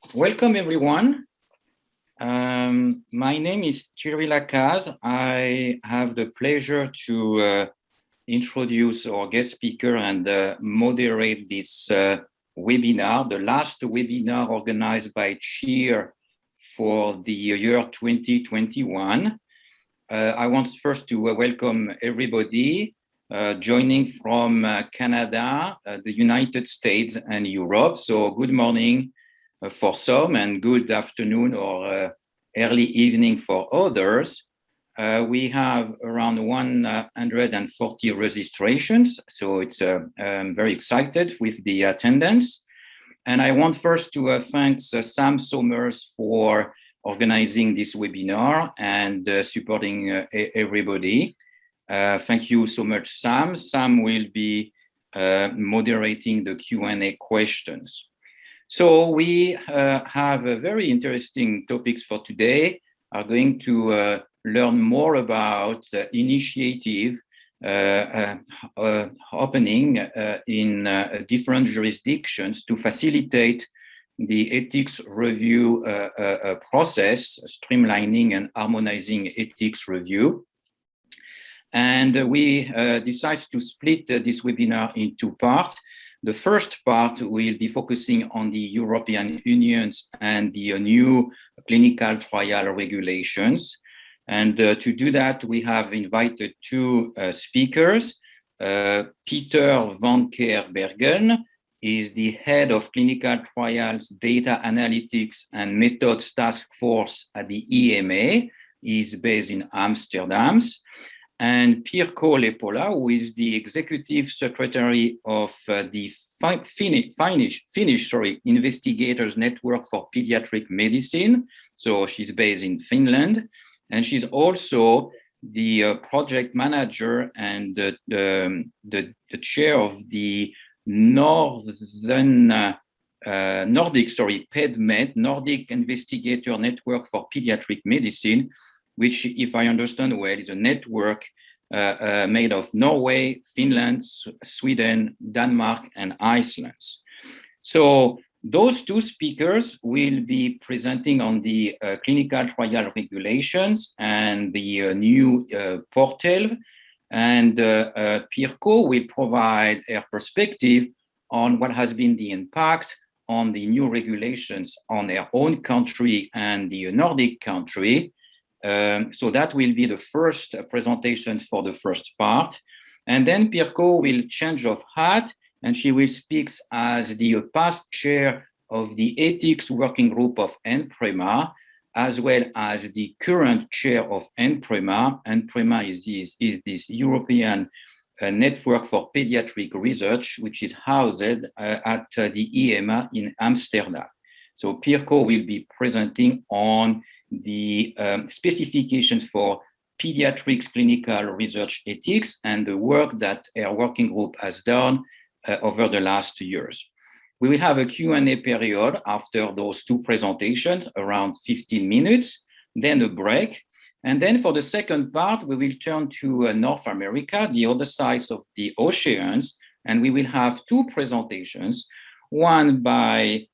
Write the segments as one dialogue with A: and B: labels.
A: Welcome, everyone. My name is Thierry Lacaze. I have the pleasure to introduce our guest speaker and moderate this webinar, the last webinar organized by CHEER for the year 2021. I want first to welcome everybody joining from Canada, the United States, and Europe. So good morning for some and good afternoon or early evening for others. We have around 140 registrations, so it's I'm very excited with the attendance. And I want first to thank Sam Somers for organizing this webinar and supporting everybody. Thank you so much, Sam. Sam will be moderating the Q&A questions. So we have a very interesting topics for today. Are going to learn more about initiative opening in different jurisdictions to facilitate the ethics review process, streamlining and harmonizing ethics review. And we decide to split this webinar in two parts. The first part will be focusing on the European Union's and the new clinical trial regulations. And to do that, we have invited two speakers. Pieter Vankeerberghen is the head of clinical trials, data analytics and methods task force at the EMA. He's based in Amsterdam. And Pirkko Lepola, who is the executive secretary of the Finnish Investigators Network for Pediatric Medicine. So she's based in Finland. And she's also the project manager and the chair of the Nordic, FINPEDMED, Nordic Investigator Network for Pediatric Medicine, which, if I understand well, is a network made of Norway, Finland, Sweden, Denmark, and Iceland. So those two speakers will be presenting on the clinical trial regulations and the new portal. And Pirkko will provide a perspective on what has been the impact on the new regulations on their own country and the Nordic country. So that will be the first presentation for the first part. And then Pirkko will change of hat and she will speak as the past chair of the ethics working group of Enpr EMA, as well as the current chair of Enpr EMA. Enpr EMA is this European network for pediatric research, which is housed at the EMA in Amsterdam. So Pirkko will be presenting on the specifications for pediatrics clinical research ethics and the work that our working group has done over the last 2 years. We will have a Q&A period after those two presentations, around 15 minutes, then a break. And then for the second part, we will turn to North America, the other side of the oceans, and we will have two presentations, one by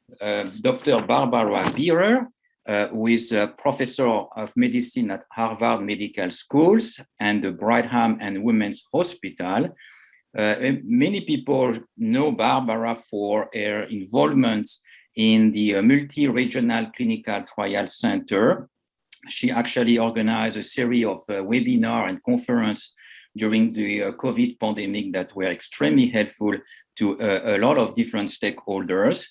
A: Dr. Barbara Bierer, who is a professor of medicine at Harvard Medical Schools and the Brigham and Women's Hospital. Many people know Barbara for her involvement in the multi-regional clinical trial center. She actually organized a series of webinars and conferences during the COVID pandemic that were extremely helpful to a lot of different stakeholders.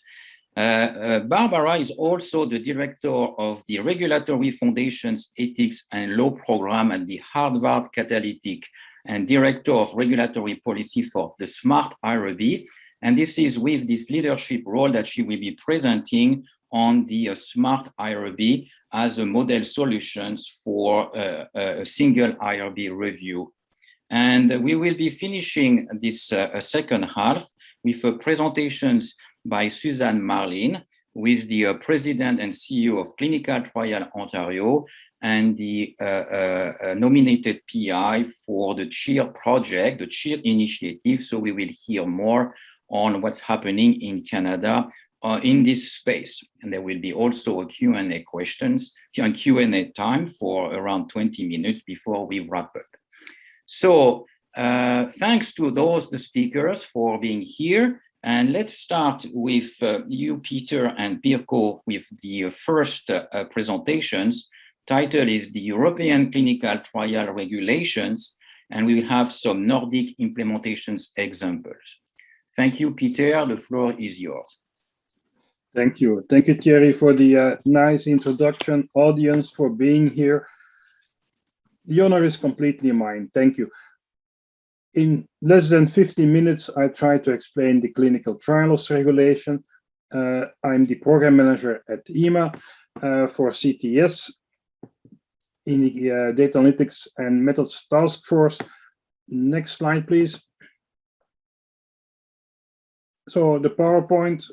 A: Barbara is also the director of the Regulatory Foundation's Ethics and Law Program at the Harvard Catalytic and director of regulatory policy for the SMART IRB. And this is with this leadership role that she will be presenting on the SMART IRB as a model solutions for a single IRB review. And we will be finishing this second half with presentations by Suzanne Marlin, who is the president and CEO of Clinical Trial Ontario and the nominated PI for the CHEER project, the CHEER initiative. So we will hear more on what's happening in Canada in this space. And there will be also a Q&A time for around 20 minutes before we wrap up. So thanks to the speakers for being here. And let's start with you, Pieter and Pirkko, with the first presentations. Title is the European Clinical Trial Regulations, and we will have some Nordic implementations examples. Thank you, Pieter. The floor is yours.
B: Thank you. Thank you, Thierry, for the nice introduction, audience for being here. The honor is completely mine. Thank you. In less than 50 minutes, I try to explain the clinical trials regulation. I'm the program manager at EMA for CTIS in the Data Analytics and Methods Task Force. Next slide, please. So the PowerPoint,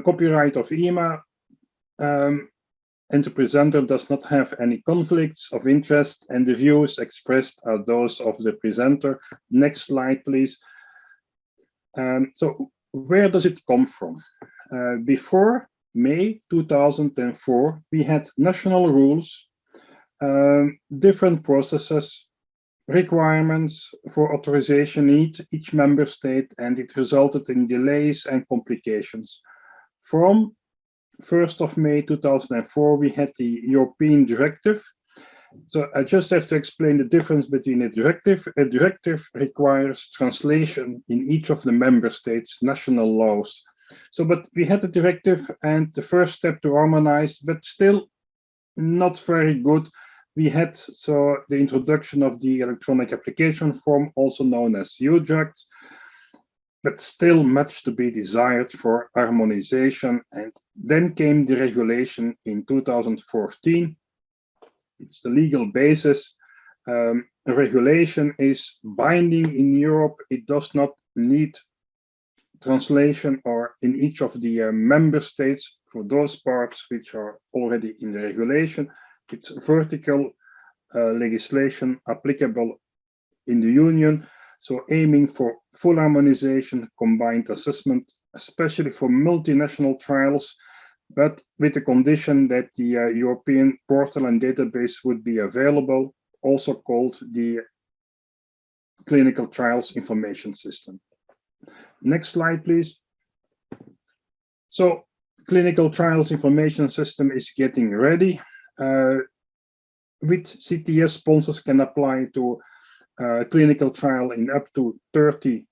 B: copyright of EMA, and the presenter does not have any conflicts of interest, and the views expressed are those of the presenter. Next slide, please. So where does it come from? Before May 2004, we had national rules, different processes, requirements for authorization in each member state, and it resulted in delays and complications. From 1st of May 2004, we had the European directive. So I just have to explain the difference between a directive. A directive requires translation in each of the member states' national laws. So, but we had the directive and the first step to harmonize, but still not very good. We had the introduction of the electronic application form, also known as UJACT, but still much to be desired for harmonization. And then came the regulation in 2014. It's the legal basis. A regulation is binding in Europe. It does not need translation or in each of the member states for those parts which are already in the regulation. It's vertical legislation applicable in the Union, so aiming for full harmonization, combined assessment, especially for multinational trials, but with the condition that the European portal and database would be available, also called the Clinical Trials Information System. Next slide, please. So, Clinical Trials Information System is getting ready. With CTIS, sponsors can apply to clinical trial in up to 30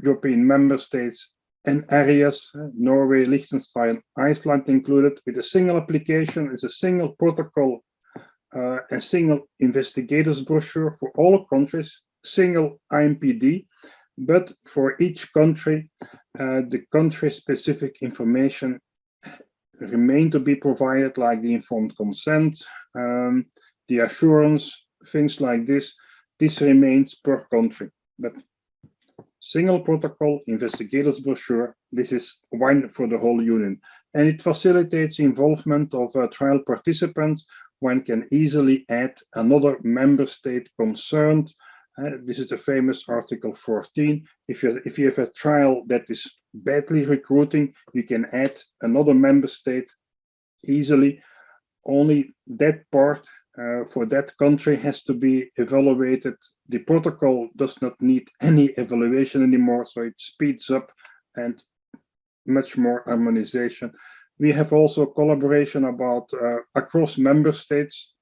B: European member states and areas, Norway, Liechtenstein, Iceland included, with a single application. It's a single protocol, a single investigators brochure for all countries, single IMPD, but for each country, the country-specific information remain to be provided, like the informed consent, the assurance, things like this. This remains per country, but single protocol, investigators brochure, this is one for the whole union. And it facilitates involvement of trial participants. One can easily add another member state concerned. This is the famous Article 14. If you have a trial that is badly recruiting, you can add another member state easily. Only that part for that country has to be evaluated. The protocol does not need any evaluation anymore, so it speeds up and much more harmonization. We have also collaboration about across member states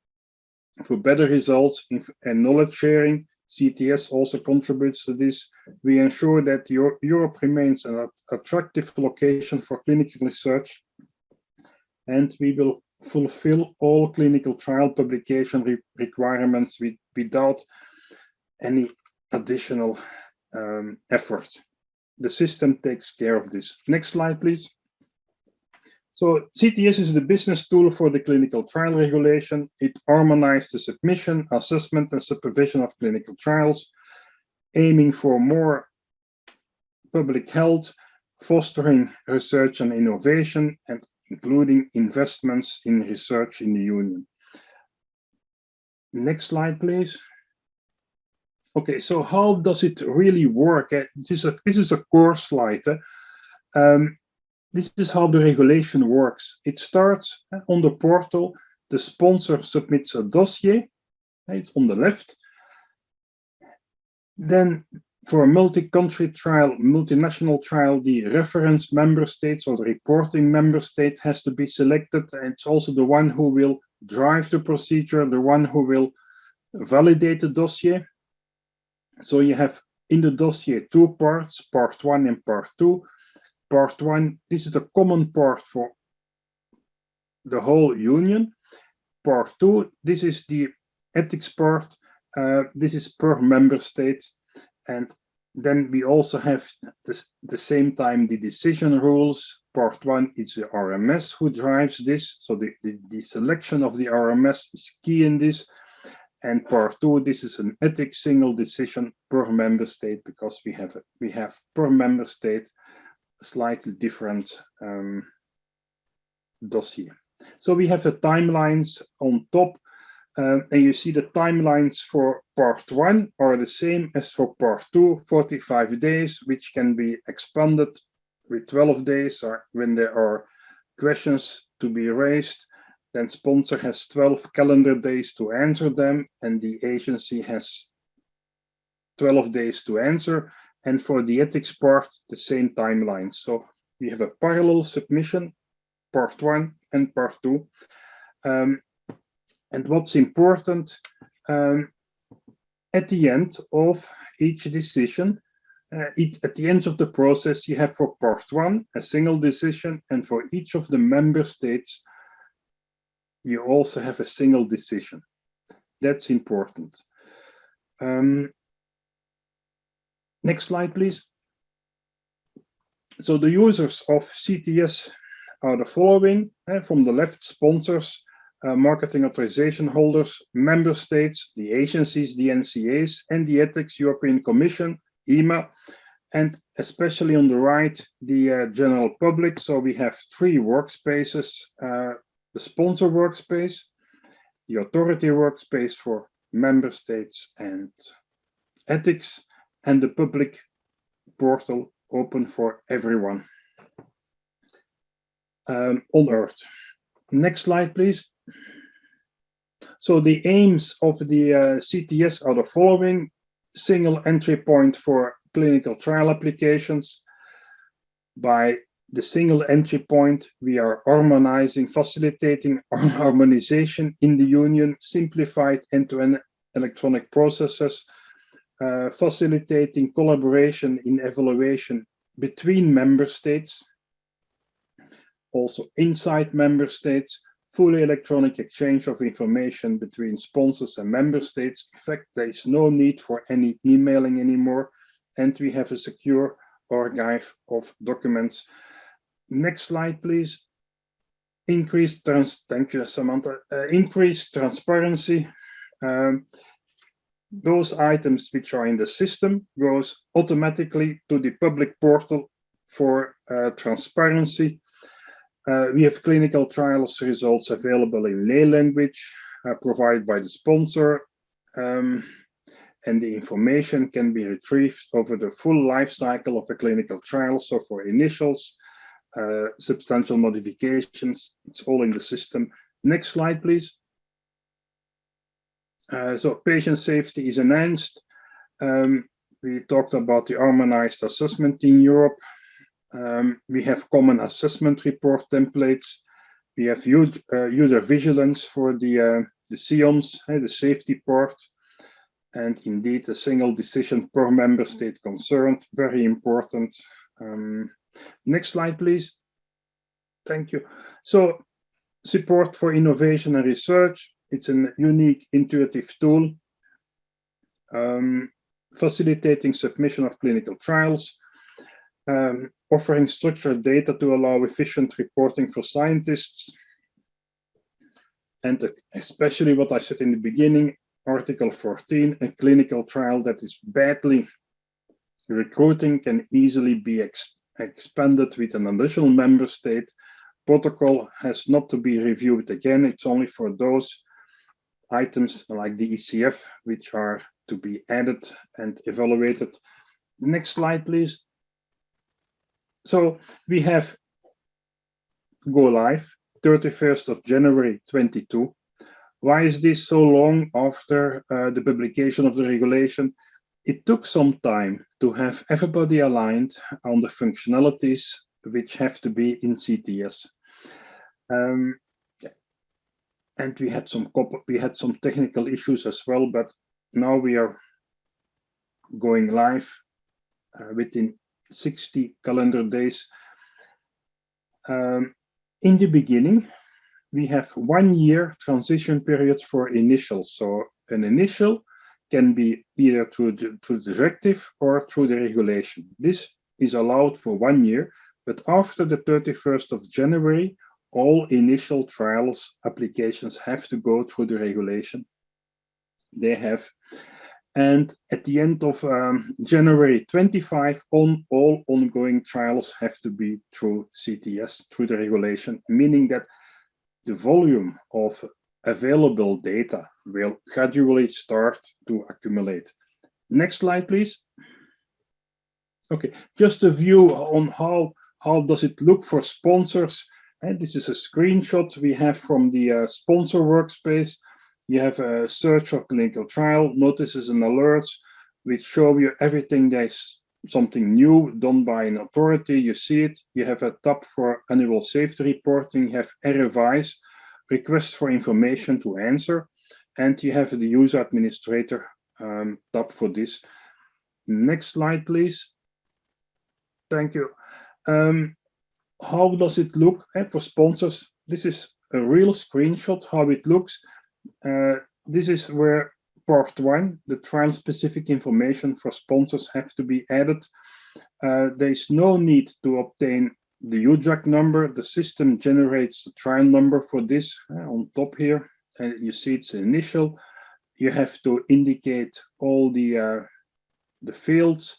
B: for better results and knowledge sharing. CTIS also contributes to this. We ensure that Europe remains an attractive location for clinical research, and we will fulfill all clinical trial publication requirements without any additional effort. The system takes care of this. Next slide, please. So CTIS is the business tool for the clinical trial regulation. It harmonizes the submission, assessment, and supervision of clinical trials, aiming for more public health, fostering research and innovation, and including investments in research in the Union. Next slide, please. Okay, so how does it really work? This is a core slide. This is how the regulation works. It starts on the portal. The sponsor submits a dossier. It's on the left. Then for a multi-country trial, multinational trial, the reference member states or the reporting member state has to be selected. And it's also the one who will drive the procedure, the one who will validate the dossier. So you have in the dossier two parts, part 1 and part 2. Part 1, this is a common part for the whole union. Part 2, this is the ethics part. This is per member state. And then we also have the same time the decision rules. Part 1 is the RMS who drives this. So the selection of the RMS is key in this. And part 2, this is an ethics single decision per member state, because we have per member state slightly different dossier. So we have the timelines on top, and you see the timelines for part 1 are the same as for part 2, 45 days, which can be expanded with 12 days, or when there are questions to be raised, then sponsor has 12 calendar days to answer them, and the agency has 12 days to answer. And for the ethics part, the same timeline. So we have a parallel submission, part 1 and part 2. And what's important, at the end of each decision, at the end of the process, you have for part 1 a single decision, and for each of the member states, you also have a single decision. That's important. Next slide, please. So the users of CTIS are the following. From the left, sponsors, marketing authorization holders, member states, the agencies, the NCAs, and the Ethics European Commission, EMA, and especially on the right, the general public. So we have 3 workspaces, the sponsor workspace, the authority workspace for member states and ethics, and the public portal open for everyone on Earth. Next slide, please. So the aims of the CTIS are the following: single entry point for clinical trial applications. By the single entry point, we are harmonizing, facilitating harmonization in the union, simplified end-to-end electronic processes, facilitating collaboration in evaluation between member states, also inside member states, fully electronic exchange of information between sponsors and member states. In fact, there is no need for any emailing anymore, and we have a secure archive of documents. Next slide, please. Thank you, Samantha. Increased transparency. Those items which are in the system goes automatically to the public portal for transparency. We have clinical trials results available in lay language provided by the sponsor, and the information can be retrieved over the full life cycle of a clinical trial. So for initials, substantial modifications, it's all in the system. Next slide, please. So patient safety is enhanced. We talked about the harmonized assessment in Europe. We have common assessment report templates. We have user vigilance for the SIOMs, the safety part, and indeed a single decision per member state concerned, very important. Next slide, please. Thank you. So support for innovation and research. It's a unique, intuitive tool, facilitating submission of clinical trials, offering structured data to allow efficient reporting for scientists, and especially what I said in the beginning, Article 14, a clinical trial that is badly recruiting can easily be expanded with an additional member state. Protocol has not to be reviewed again. It's only for those items like the ECF, which are to be added and evaluated. Next slide, please. So we have go live, 31st of January 22. Why is this so long after the publication of the regulation? It took some time to have everybody aligned on the functionalities which have to be in CTIS. And we had some technical issues as well, but now we are going live within 60 calendar days. In the beginning, we have 1 year transition period for initials. So an initial can be either through the directive or through the regulation. This is allowed for 1 year, but after the 31st of January, all initial trials applications have to go through the regulation. They have. And at the end of January 25, all ongoing trials have to be through CTIS, through the regulation, meaning that the volume of available data will gradually start to accumulate. Next slide, please. Okay, just a view on how does it look for sponsors. And this is a screenshot we have from the sponsor workspace. You have a search of clinical trial, notices and alerts, which show you everything there's something new done by an authority. You see it. You have a tab for annual safety reporting. You have RFIs, requests for information to answer, and you have the user administrator tab for this. Next slide, please. Thank you. How does it look for sponsors? This is a real screenshot how it looks. This is where part 1, the trial-specific information for sponsors have to be added. There is no need to obtain the UJAC number. The system generates the trial number for this on top here. And you see it's initial. You have to indicate all the fields.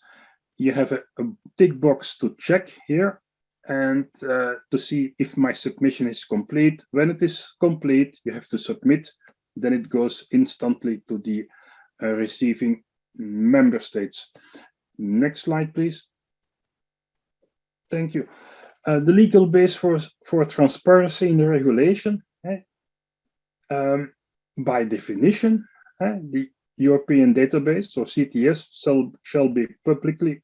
B: You have a tick box to check here and to see if my submission is complete. When it is complete, you have to submit. Then it goes instantly to the receiving member states. Next slide, please. Thank you. The legal base for transparency in the regulation. By definition, the European database, so CTIS, shall be publicly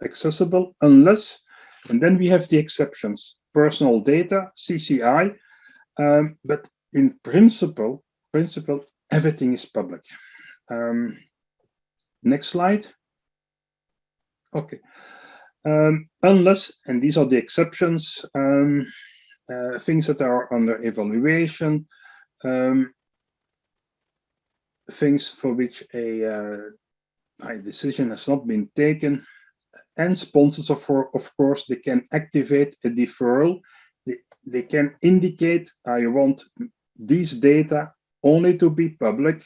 B: accessible unless, and then we have the exceptions, personal data, CCI, but in principle, everything is public. Next slide. Okay. Unless, and these are the exceptions, things that are under evaluation, things for which a decision has not been taken, and sponsors, of course, they can activate a deferral. They can indicate, I want these data only to be public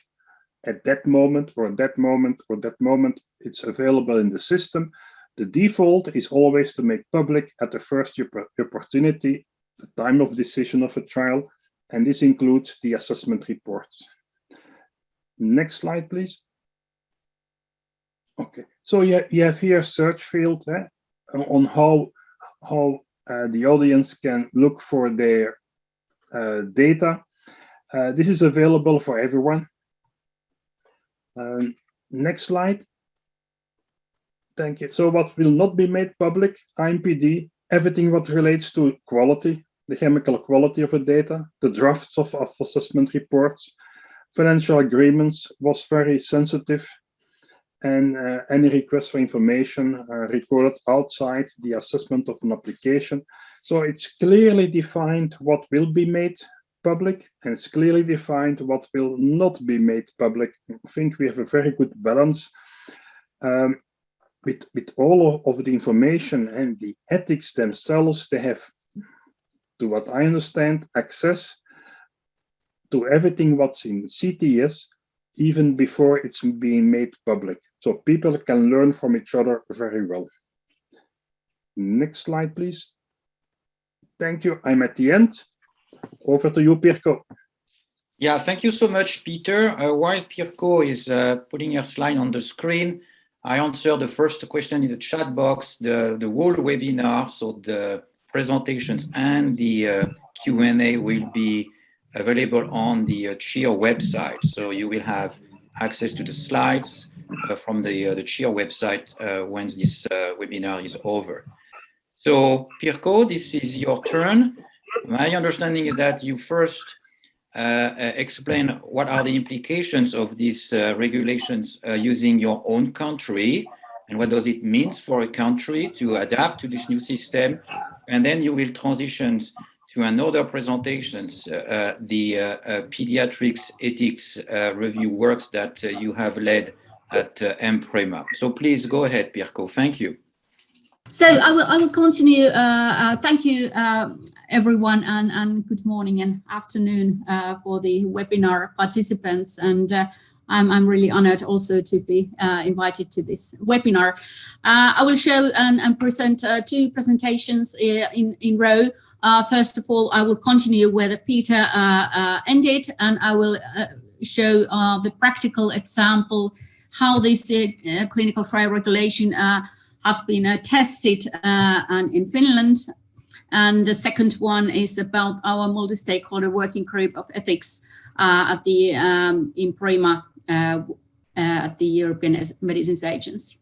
B: at that moment or that moment or that moment. It's available in the system. The default is always to make public at the first opportunity, the time of decision of a trial, and this includes the assessment reports. Next slide, please. Okay, so you have here a search field on how the audience can look for their data. This is available for everyone. Next slide. Thank you. So what will not be made public? IMPD, everything what relates to quality, the chemical quality of the data, the drafts of assessment reports, financial agreements was very sensitive, and any request for information recorded outside the assessment of an application. So it's clearly defined what will be made public, and it's clearly defined what will not be made public. I think we have a very good balance with all of the information, and the ethics themselves, they have, to what I understand, access to everything what's in CTIS, even before it's being made public. So people can learn from each other very well. Next slide, please. Thank you. I'm at the end. Over to you, Pirkko.
A: Yeah, thank you so much, Peter. While Pirkko is putting her slide on the screen, I answer the first question in the chat box. The whole webinar, so the presentations and the Q&A will be available on the CHEER website. So you will have access to the slides from the CHEER website once this webinar is over. So Pirkko, this is your turn. My understanding is that you first explain what are the implications of these regulations using your own country, and what does it mean for a country to adapt to this new system. And then you will transition to another presentations, the pediatrics ethics review works that you have led at Enpr EMA. So please go ahead, Pirkko. Thank you.
C: So I will continue. Thank you, everyone, and good morning and afternoon for the webinar participants. And I'm really honored also to be invited to this webinar. I will show and present two presentations in row. First of all, I will continue where Pieter ended, and I will show the practical example how this clinical trial regulation has been tested in Finland. And the second one is about our multi-stakeholder working group of ethics at the Enpr EMA at the European Medicines Agency.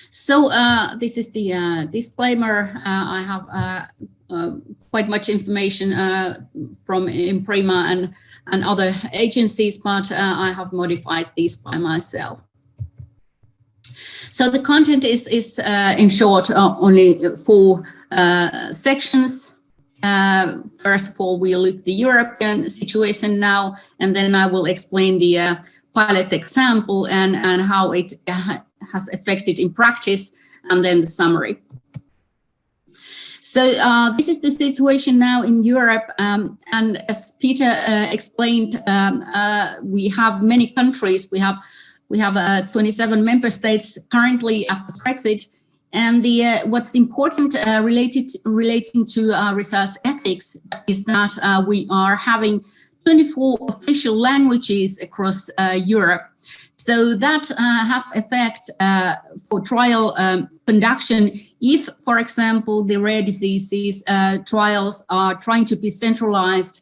C: So this is the disclaimer. I have quite much information from Enpr EMA and other agencies, but I have modified these by myself. So the content is in short, only 4 sections. First of all, we'll look at the European situation now, and then I will explain the pilot example and how it has affected in practice, and then the summary. So this is the situation now in Europe, and as Pieter explained, we have many countries. We have 27 member states currently after Brexit, and what's important relating to research ethics is that we are having 24 official languages across Europe. So that has effect for trial conduction if, for example, the rare diseases trials are trying to be centralized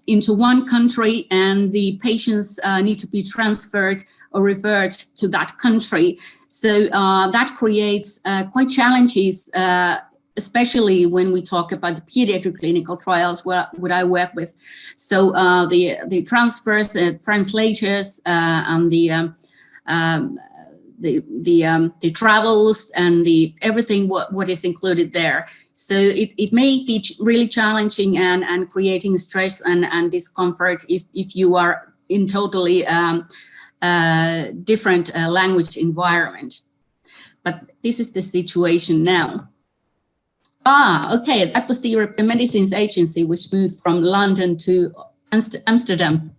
C: into one country and the patients need to be transferred or referred to that country. So that creates quite challenges, especially when we talk about the pediatric clinical trials, what I work with. So the transfers, translators, and the travels and everything what is included there. So it may be really challenging and creating stress and discomfort if you are in totally different language environment. But this is the situation now. Okay, that was the European Medicines Agency, which moved from London to Amsterdam.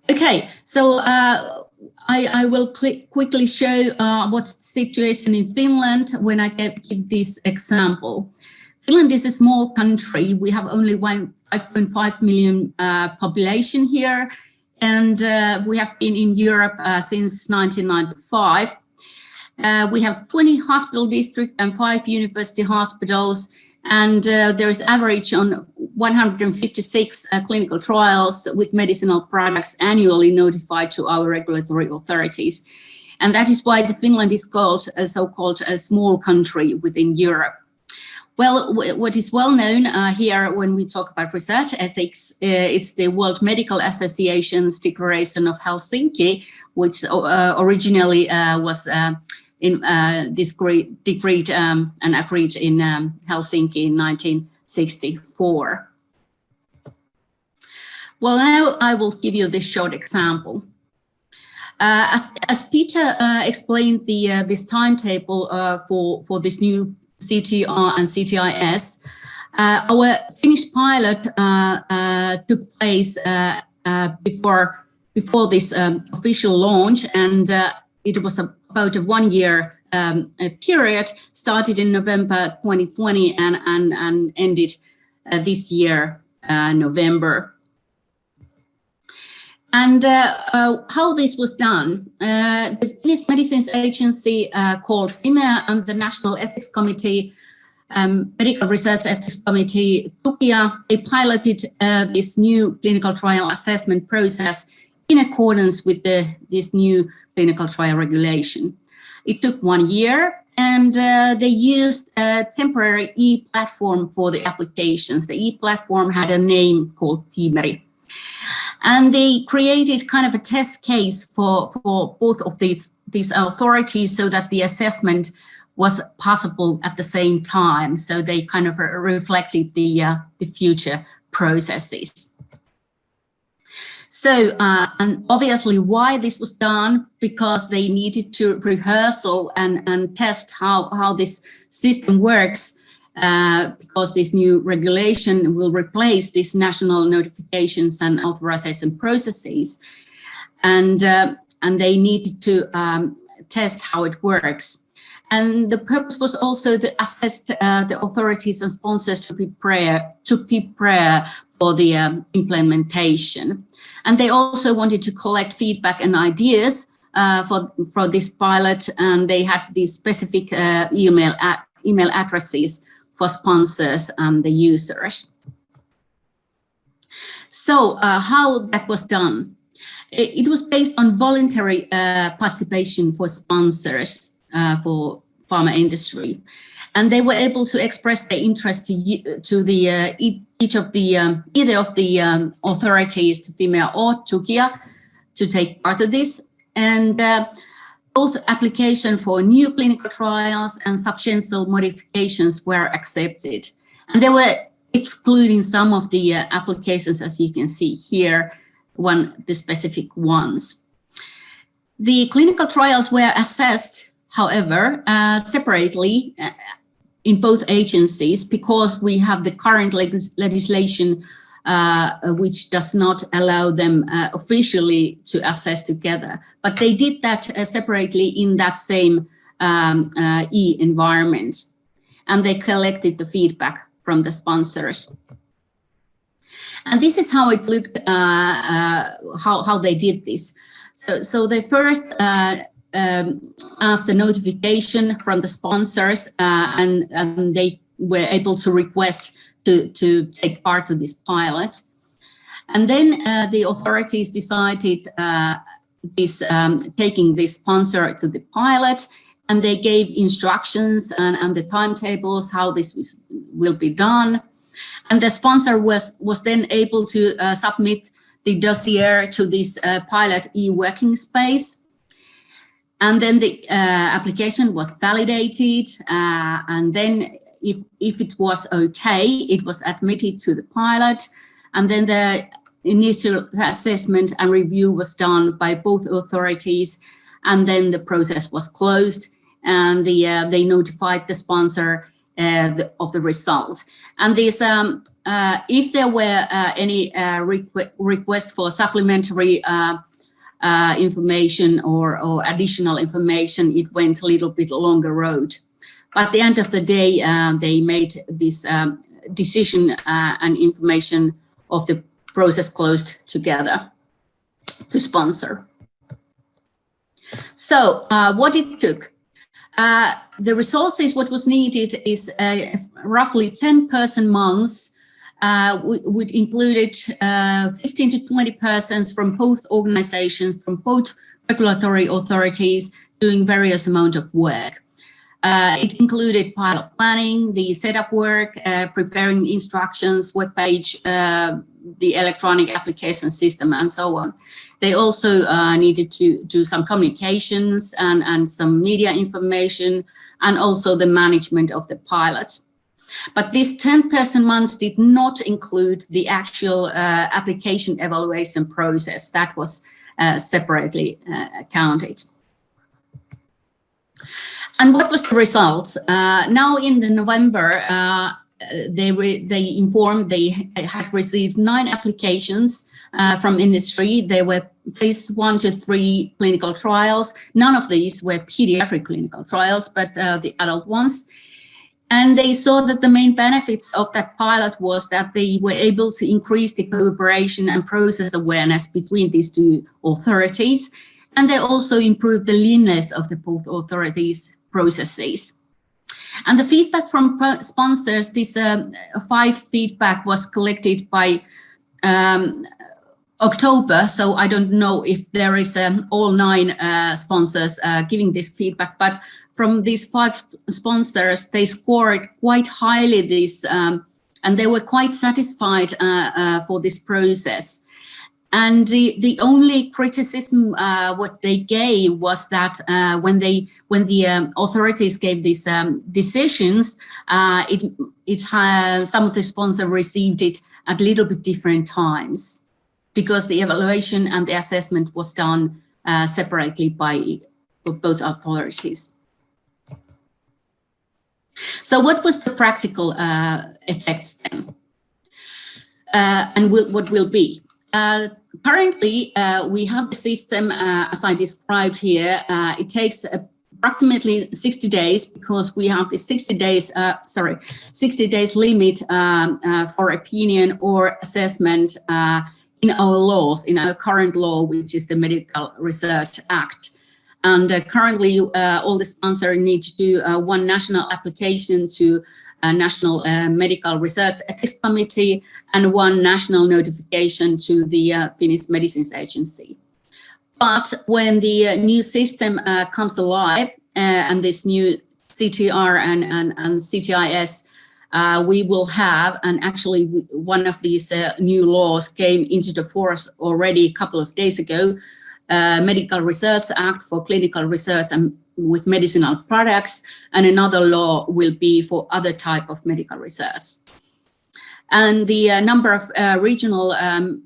C: Okay, so I will quickly show what's the situation in Finland when I give this example. Finland is a small country. We have only 5.5 million population here, and we have been in Europe since 1995. We have 20 hospital districts and 5 university hospitals, and there is average on 156 clinical trials with medicinal products annually notified to our regulatory authorities. And that is why Finland is called a so-called a small country within Europe. Well, what is well known here when we talk about research ethics, it's the World Medical Association's Declaration of Helsinki, which originally was decreed and agreed in Helsinki in 1964. Well, now I will give you this short example. As Pieter explained this timetable for this new CTR and CTIS, our Finnish pilot took place before this official launch, and it was about a 1-year period, started in November 2020 and ended this year, November. And how this was done, the Finnish Medicines Agency called FIMEA and the National Ethics Committee, Medical Research Ethics Committee, TUKIA, they piloted this new clinical trial assessment process in accordance with this new clinical trial regulation. It took 1 year, and they used a temporary e-platform for the applications. The e-platform had a name called Tiimeri. And they created kind of a test case for both of these authorities so that the assessment was possible at the same time. So they kind of reflected the future processes. So, and obviously why this was done, because they needed to rehearsal and test how this system works, because this new regulation will replace these national notifications and authorization processes, and they needed to test how it works. And the purpose was also to assess the authorities and sponsors to prepare for the implementation. And they also wanted to collect feedback and ideas for this pilot, and they had these specific email addresses for sponsors and the users. So how that was done? It was based on voluntary participation for sponsors for pharma industry, and they were able to express their interest to the each of the either of the authorities, to FIMEA or TUKIA, to take part of this. And both application for new clinical trials and substantial modifications were accepted. And they were excluding some of the applications, as you can see here, the specific ones. The clinical trials were assessed, however, separately in both agencies, because we have the current legislation which does not allow them officially to assess together. But they did that separately in that same e-environment, and they collected the feedback from the sponsors. And this is how it looked, how they did this. So they first asked the notification from the sponsors, and they were able to request to take part of this pilot. And then the authorities decided taking this sponsor to the pilot, and they gave instructions and the timetables how this will be done. And the sponsor was then able to submit the dossier to this pilot e-working space. And then the application was validated, and then if it was okay, it was admitted to the pilot, and then the initial assessment and review was done by both authorities, and then the process was closed, and they notified the sponsor of the result. And this, if there were any request for supplementary information or additional information, it went a little bit longer road. But at the end of the day, they made this decision and information of the process closed together to sponsor. So what it took, the resources, what was needed is roughly 10 person months, would included 15 to 20 persons from both organizations, from both regulatory authorities, doing various amount of work. It included pilot planning, the setup work, preparing instructions, web page, the electronic application system, and so on. They also needed to do some communications and some media information, and also the management of the pilot. But this 10 person months did not include the actual application evaluation process. That was separately counted. And what was the result? Now in the November, they informed they had received 9 applications from industry. They were phase 1 to 3 clinical trials. None of these were pediatric clinical trials, but the adult ones. And they saw that the main benefits of that pilot was that they were able to increase the cooperation and process awareness between these two authorities. And they also improved the leanness of the both authorities' processes. And the feedback from sponsors, this 5 feedback was collected by October, so I don't know if there is all 9 sponsors giving this feedback, but from these 5 sponsors, they scored quite highly this, and they were quite satisfied for this process. And the only criticism what they gave was that when the authorities gave these decisions, some of the sponsors received it at a little bit different times, because the evaluation and the assessment was done separately by both authorities. So what was the practical effects then? And what will be? Currently, we have the system, as I described here. It takes approximately 60 days because we have the 60 days limit for opinion or assessment in our laws, in our current law, which is the Medical Research Act. And currently, all the sponsors need to do 1 national application to a National Medical Research Ethics Committee and 1 national notification to the Finnish Medicines Agency. But when the new system comes alive and this new CTR and CTIS, we will have, and actually one of these new laws came into the force already a couple of days ago, Medical Research Act for clinical research and with medicinal products, and another law will be for other type of medical research. And the number of regional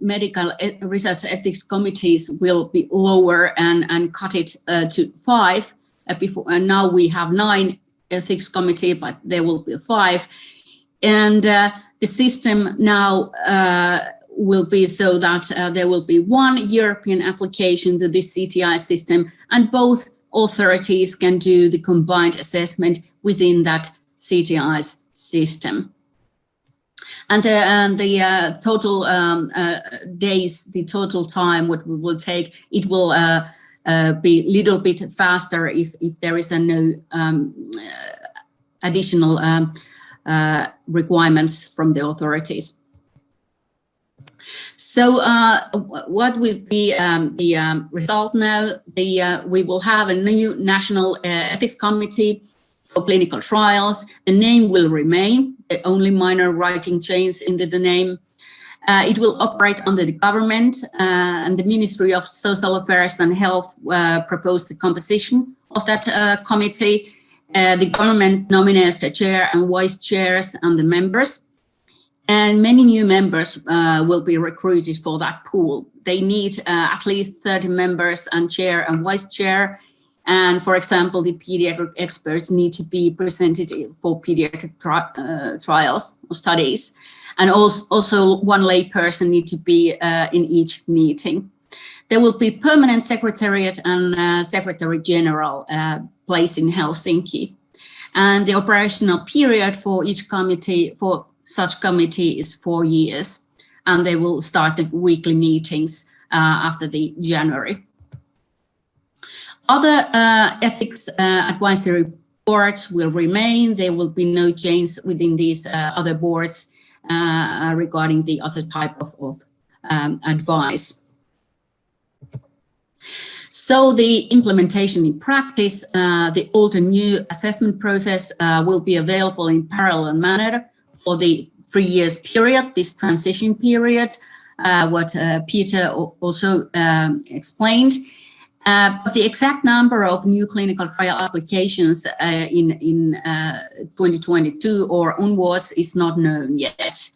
C: medical research ethics committees will be lower and cut it to 5. And now we have 9 ethics committee, but there will be 5. And the system now will be so that there will be 1 European application to this CTI system, and both authorities can do the combined assessment within that CTIS system. And the total days, the total time, what we will take, it will be a little bit faster if there is no additional requirements from the authorities. So what will be the result now? We will have a new National Ethics Committee for clinical trials. The name will remain, the only minor writing change into the name. It will operate under the government, and the Ministry of Social Affairs and Health proposed the composition of that committee. The government nominates the chair and vice chairs and the members. And many new members will be recruited for that pool. They need at least 30 members and chair and vice chair. And for example, the pediatric experts need to be presented for pediatric trials or studies. And also 1 lay person need to be in each meeting. There will be permanent secretariat and secretary general placed in Helsinki. And the operational period for each committee, for such committee, is 4 years, and they will start the weekly meetings after the January. Other ethics advisory boards will remain. There will be no change within these other boards regarding the other type of advice. So the implementation in practice, the old and new assessment process will be available in parallel manner for the 3 years period, this transition period, what Pieter also explained. But the exact number of new clinical trial applications in 2022 or onwards is not known yet.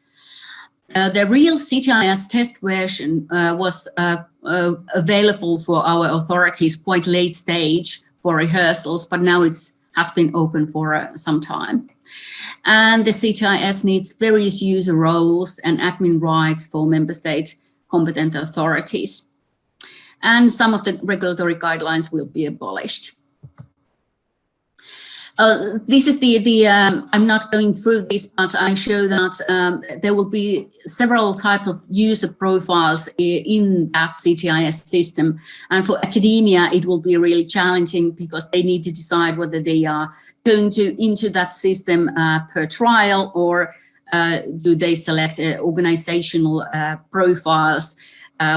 C: The real CTIS test version was available for our authorities quite late stage for rehearsals, but now it has been open for some time. And the CTIS needs various user roles and admin rights for member state competent authorities. And some of the regulatory guidelines will be abolished. This is I'm not going through this, but I show that there will be several types of user profiles in that CTIS system. And for academia, it will be really challenging because they need to decide whether they are going into that system per trial, or do they select organizational profiles,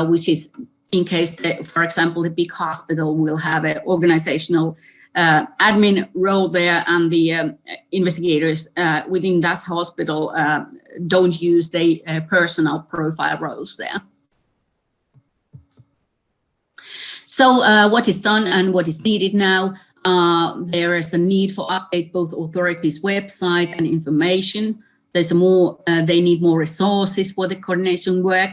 C: which is in case, for example, the big hospital will have an organizational admin role there, and the investigators within that hospital don't use the personal profile roles there. So what is done and what is needed now? There is a need for update both authorities' website and information. There's they need more resources for the coordination work,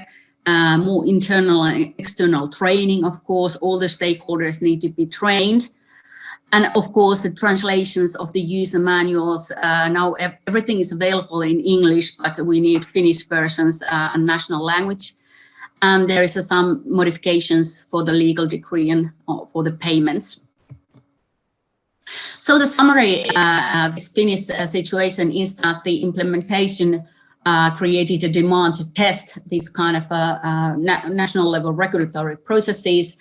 C: more internal and external training. Of course, all the stakeholders need to be trained. And of course, the translations of the user manuals, now everything is available in English, but we need Finnish versions and national language. And there is some modifications for the legal decree and for the payments. So the summary of this Finnish situation is that the implementation created a demand to test these kind of national level regulatory processes.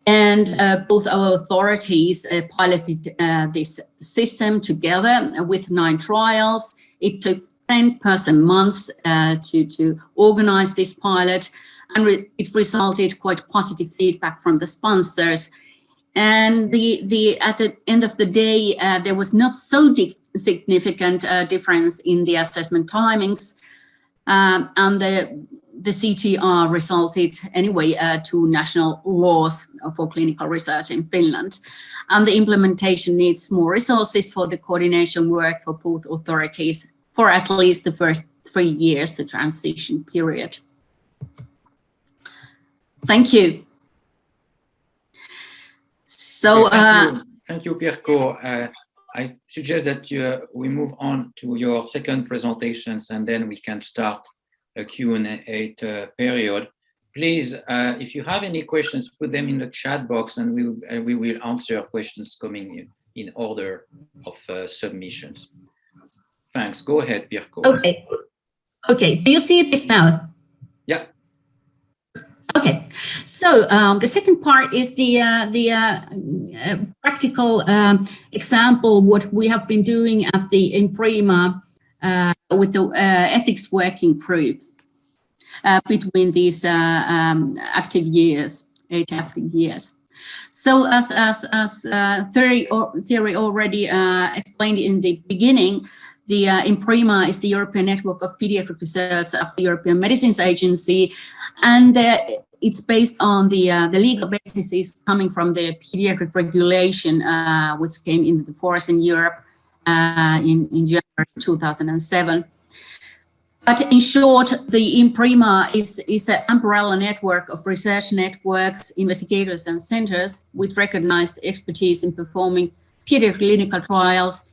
C: And both our authorities piloted this system together with 9 trials. It took 10 months to organize this pilot, and it resulted quite positive feedback from the sponsors. And at the end of the day, there was not so significant difference in the assessment timings, and the CTR resulted anyway to national laws for clinical research in Finland. And the implementation needs more resources for the coordination work for both authorities for at least the first 3 years, the transition period. Thank you. So,
A: thank you, Pirkko. I suggest that we move on to your second presentations, and then we can start a Q&A period. Please, if you have any questions, put them in the chat box, and we will answer questions coming in order of submissions. Thanks. Go ahead, Pirkko.
C: Okay. Okay. Do you see this now?
A: Yeah.
C: Okay. So the second part is the practical example what we have been doing at the Enpr EMA with the ethics working group between these active years, 8 active years. So as theory already explained in the beginning, the Enpr EMA is the European Network of Pediatric Research of the European Medicines Agency, and it's based on the legal basis is coming from the pediatric regulation, which came into force in Europe in January 2007. But in short, the Enpr EMA is an umbrella network of research networks, investigators, and centers with recognized expertise in performing pediatric clinical trials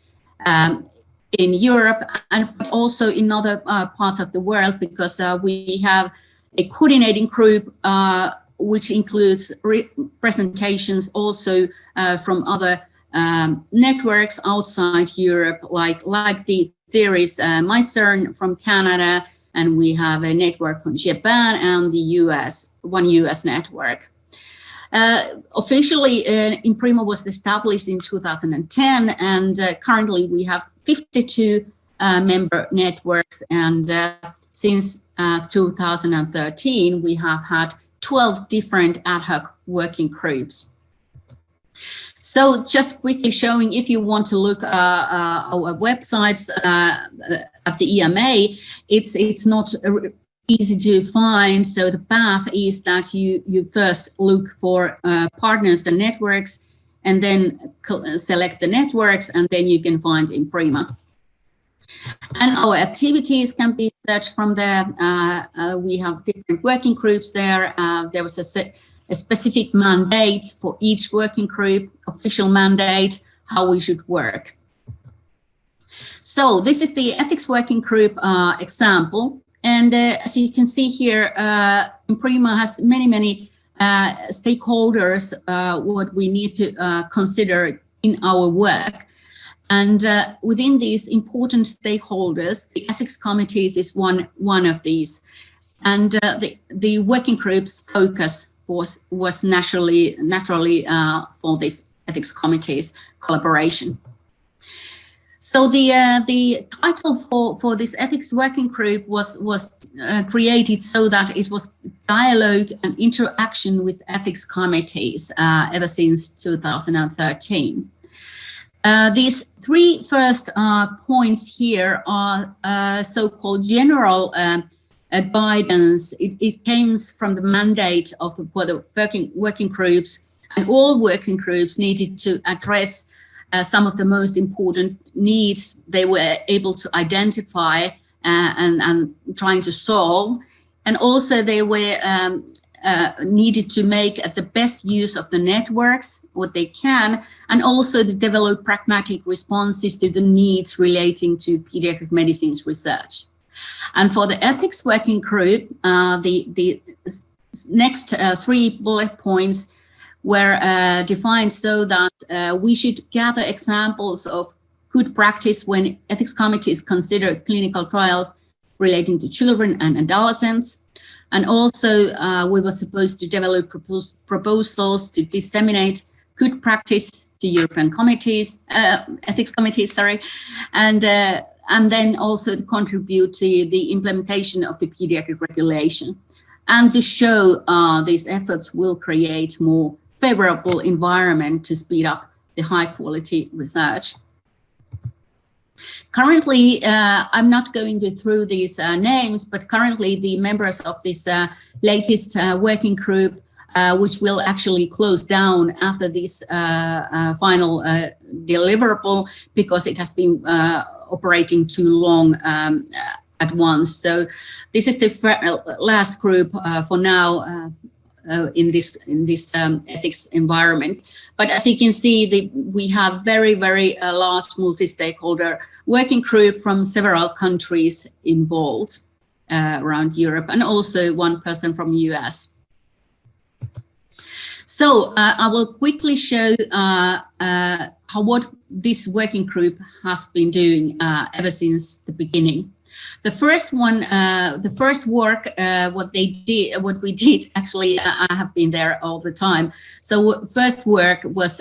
C: in Europe and also in other parts of the world, because we have a coordinating group which includes presentations also from other networks outside Europe, like the theories MyCERN from Canada, and we have a network from Japan and the US, one US network. Officially, Enpr EMA was established in 2010, and currently we have 52 member networks, and since 2013 we have had 12 different ad hoc working groups. So just quickly showing, if you want to look our websites at the EMA, it's not easy to find. So the path is that you first look for partners and networks, and then select the networks, and then you can find Enpr EMA. And our activities can be searched from there. We have different working groups there. There was a specific mandate for each working group, official mandate, how we should work. So this is the ethics working group example. And as you can see here, Enpr EMA has many stakeholders what we need to consider in our work. And within these important stakeholders, the ethics committees is one of these. And the working group's focus was naturally for this ethics committee's collaboration. So the title for this ethics working group was created so that it was dialogue and interaction with ethics committees ever since 2013. These three first points here are so-called general guidance. It came from the mandate of the working groups, and all working groups needed to address some of the most important needs they were able to identify and trying to solve. And also they were needed to make the best use of the networks, what they can, and also to develop pragmatic responses to the needs relating to pediatric medicines research. And for the ethics working group, the next three bullet points were defined so that we should gather examples of good practice when ethics committees consider clinical trials relating to children and adolescents. And also we were supposed to develop proposals to disseminate good practice to European committees, ethics committees, sorry, and then also to contribute to the implementation of the pediatric regulation, and to show these efforts will create more favorable environment to speed up the high quality research. Currently, I'm not going through these names, but currently the members of this latest working group, which will actually close down after this final deliverable, because it has been operating too long at once. So this is the last group for now in this ethics environment. But as you can see, we have very large multi-stakeholder working group from several countries involved around Europe, and also one person from US. So I will quickly show what this working group has been doing ever since the beginning. The first one, the first work, what we did, actually, I have been there all the time. So first work was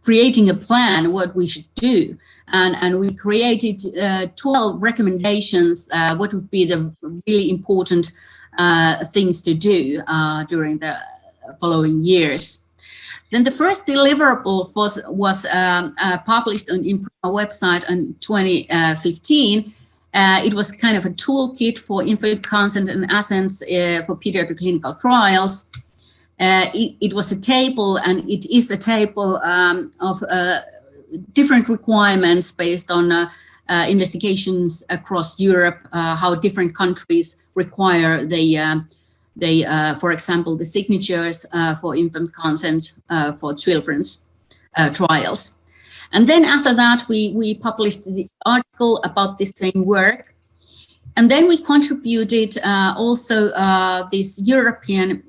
C: creating a plan, what we should do. And we created 12 recommendations, what would be the really important things to do during the following years. Then the first deliverable was published on Enpr EMA website in 2015. It was kind of a toolkit for informed consent and assents for pediatric clinical trials. It was a table, and it is a table of different requirements based on investigations across Europe, how different countries require for example, the signatures for informed consent for children's trials. And then after that, we published the article about this same work. And then we contributed also this European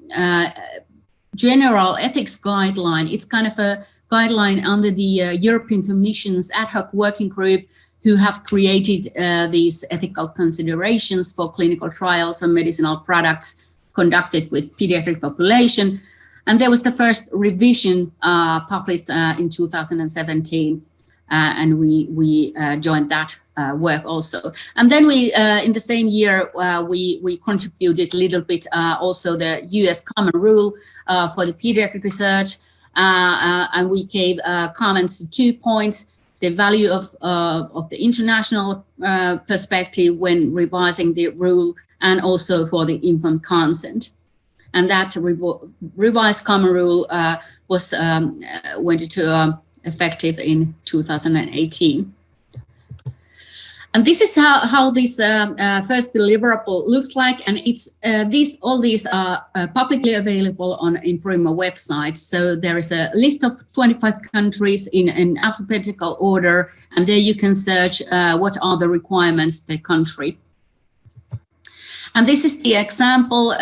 C: general ethics guideline. It's kind of a guideline under the European Commission's ad hoc working group, who have created these ethical considerations for clinical trials and medicinal products conducted with pediatric population. And there was the first revision published in 2017, and we joined that work also. And then we, in the same year, we contributed a little bit also the US common rule for the pediatric research, and we gave comments to 2 points: the value of the international perspective when revising the rule, and also for the informed consent. And that revised common rule went into effective in 2018. And this is how this first deliverable looks like, and it's all these are publicly available on Enpr EMA website. So there is a list of 25 countries in alphabetical order, and there you can search what are the requirements per country. And this is the example,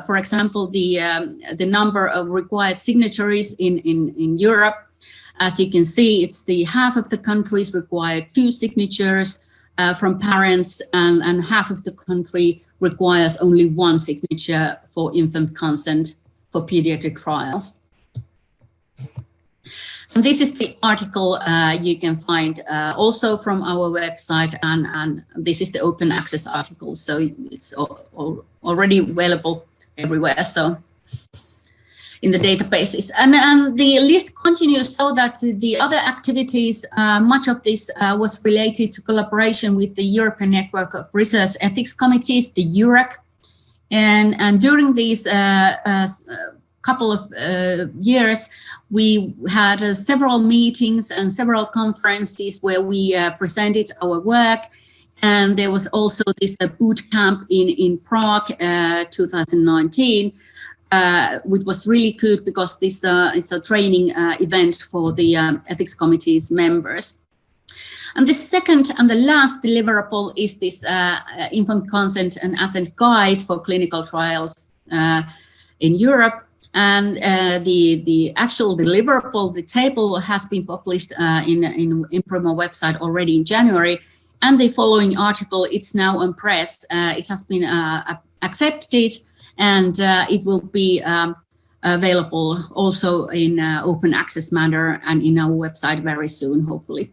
C: for example, the number of required signatories in Europe. As you can see, it's the half of the countries require 2 signatures from parents, and half of the country requires only 1 signature for infant consent for pediatric trials. And this is the article you can find also from our website, and this is the open access article, so it's already available everywhere, so in the databases. And the list continues so that the other activities, much of this was related to collaboration with the European Network of Research Ethics Committees, the EUREC. And during these couple of years, we had several meetings and several conferences where we presented our work. And there was also this boot camp in Prague 2019, which was really good because this is a training event for the ethics committee's members. And the second and the last deliverable is this infant consent and assent guide for clinical trials in Europe. And the actual deliverable, the table, has been published in Enpr EMA website already in January. And the following article, it's now on press. It has been accepted, and it will be available also in open access manner and in our website very soon, hopefully.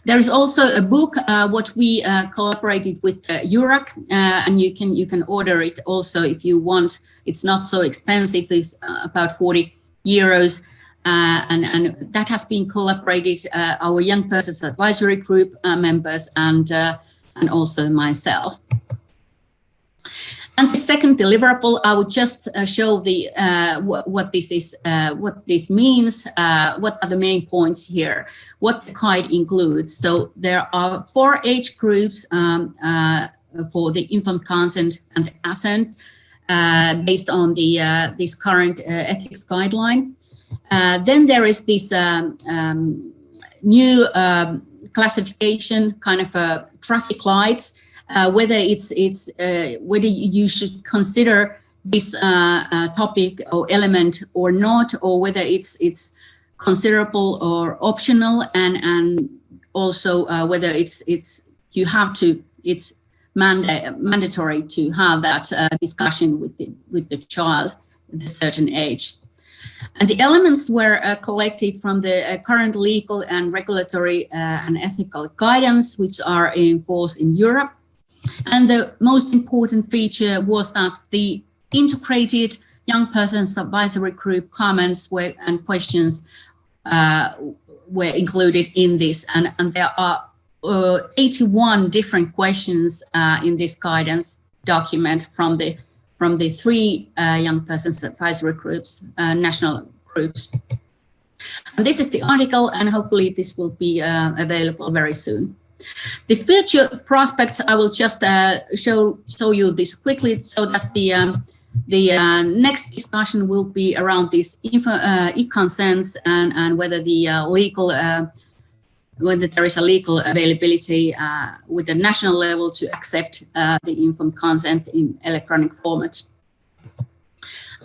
C: There is also a book what we collaborated with EUREC, and you can order it also if you want. It's not so expensive. It's about 40 euros, and that has been collaborated our Young Persons Advisory Group members and also myself. And the second deliverable, I would just show the what this is, what this means, what are the main points here, what the guide includes. So there are 4 age groups for the infant consent and assent based on the this current ethics guideline. Then there is this new classification, kind of traffic lights. Whether whether you should consider this topic or element or not, or whether it's considerable or optional, and also whether it's mandatory to have that discussion with the child at a certain age. And the elements were collected from the current legal and regulatory and ethical guidance, which are in force in Europe. And the most important feature was that the integrated Young Persons Advisory Group comments and questions were included in this. And there are 81 different questions in this guidance document from the 3 Young Persons Advisory Groups, national groups. And this is the article, and hopefully this will be available very soon. The future prospects, I will just show you this quickly, so that the next discussion will be around this e-consents and whether the whether there is a legal availability with the national level to accept the infant consent in electronic format.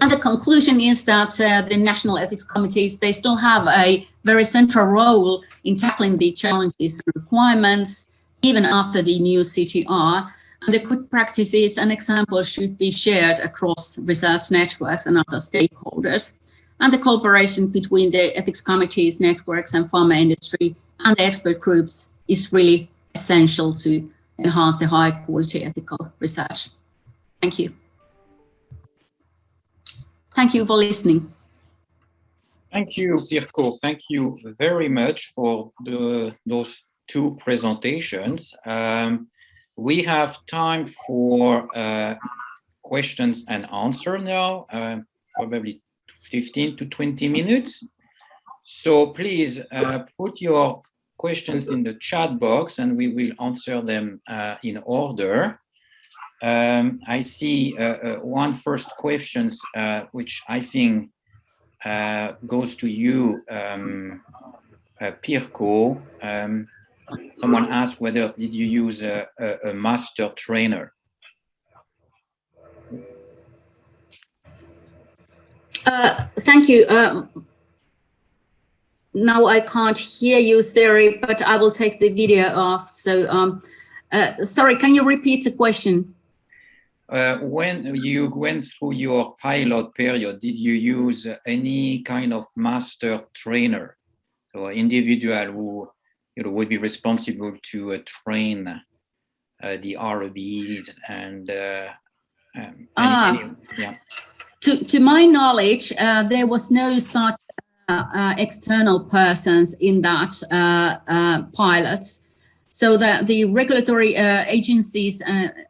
C: And the conclusion is that the national ethics committees, they still have a very central role in tackling the challenges and requirements, even after the new CTR. And the good practices and examples should be shared across research networks and other stakeholders. And the cooperation between the ethics committees, networks, and pharma industry and the expert groups is really essential to enhance the high quality ethical research. Thank you. Thank you for listening.
A: Thank you, Pirkko. Thank you very much for those 2 presentations. We have time for questions and answers now, probably 15 to 20 minutes. So please put your questions in the chat box and we will answer them in order. I see one first question, which I think goes to you, Pirkko. Someone asked whether did you use a master trainer?
C: Thank you. now I can't hear you, Theory, but I will take the video off. So, sorry, can you repeat the question?
A: When you went through your pilot period, did you use any kind of master trainer, so an individual who would be responsible to train the RBs and yeah.
C: To my knowledge, there was no such external persons in that pilots. So the regulatory agencies,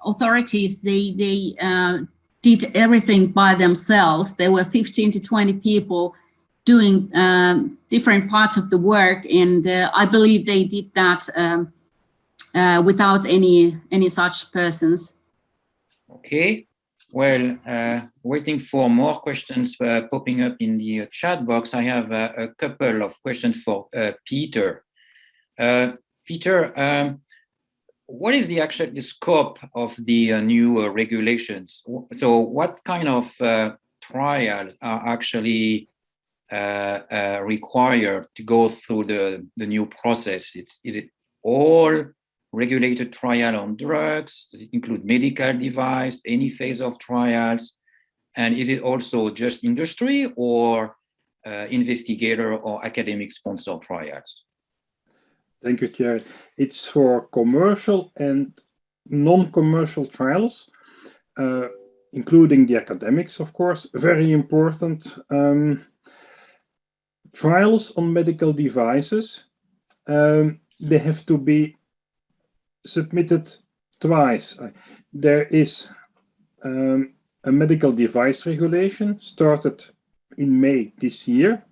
C: authorities, they did everything by themselves. There were 15 to 20 people doing different parts of the work, and I believe they did that without any such persons.
A: Okay. Well, waiting for more questions popping up in the chat box. I have a couple of questions for Pieter. Pieter, what is the scope of the new regulations? So what kind of trials are actually required to go through the new process? Is it all regulated trial on drugs? Does it include medical device, any phase of trials? And is it also just industry or investigator or academic sponsor trials?
B: Thank you, Chair. It's for commercial and non-commercial trials, including the academics, of course. Very important. Trials on medical devices, they have to be submitted twice. There is a medical device regulation started in May this year.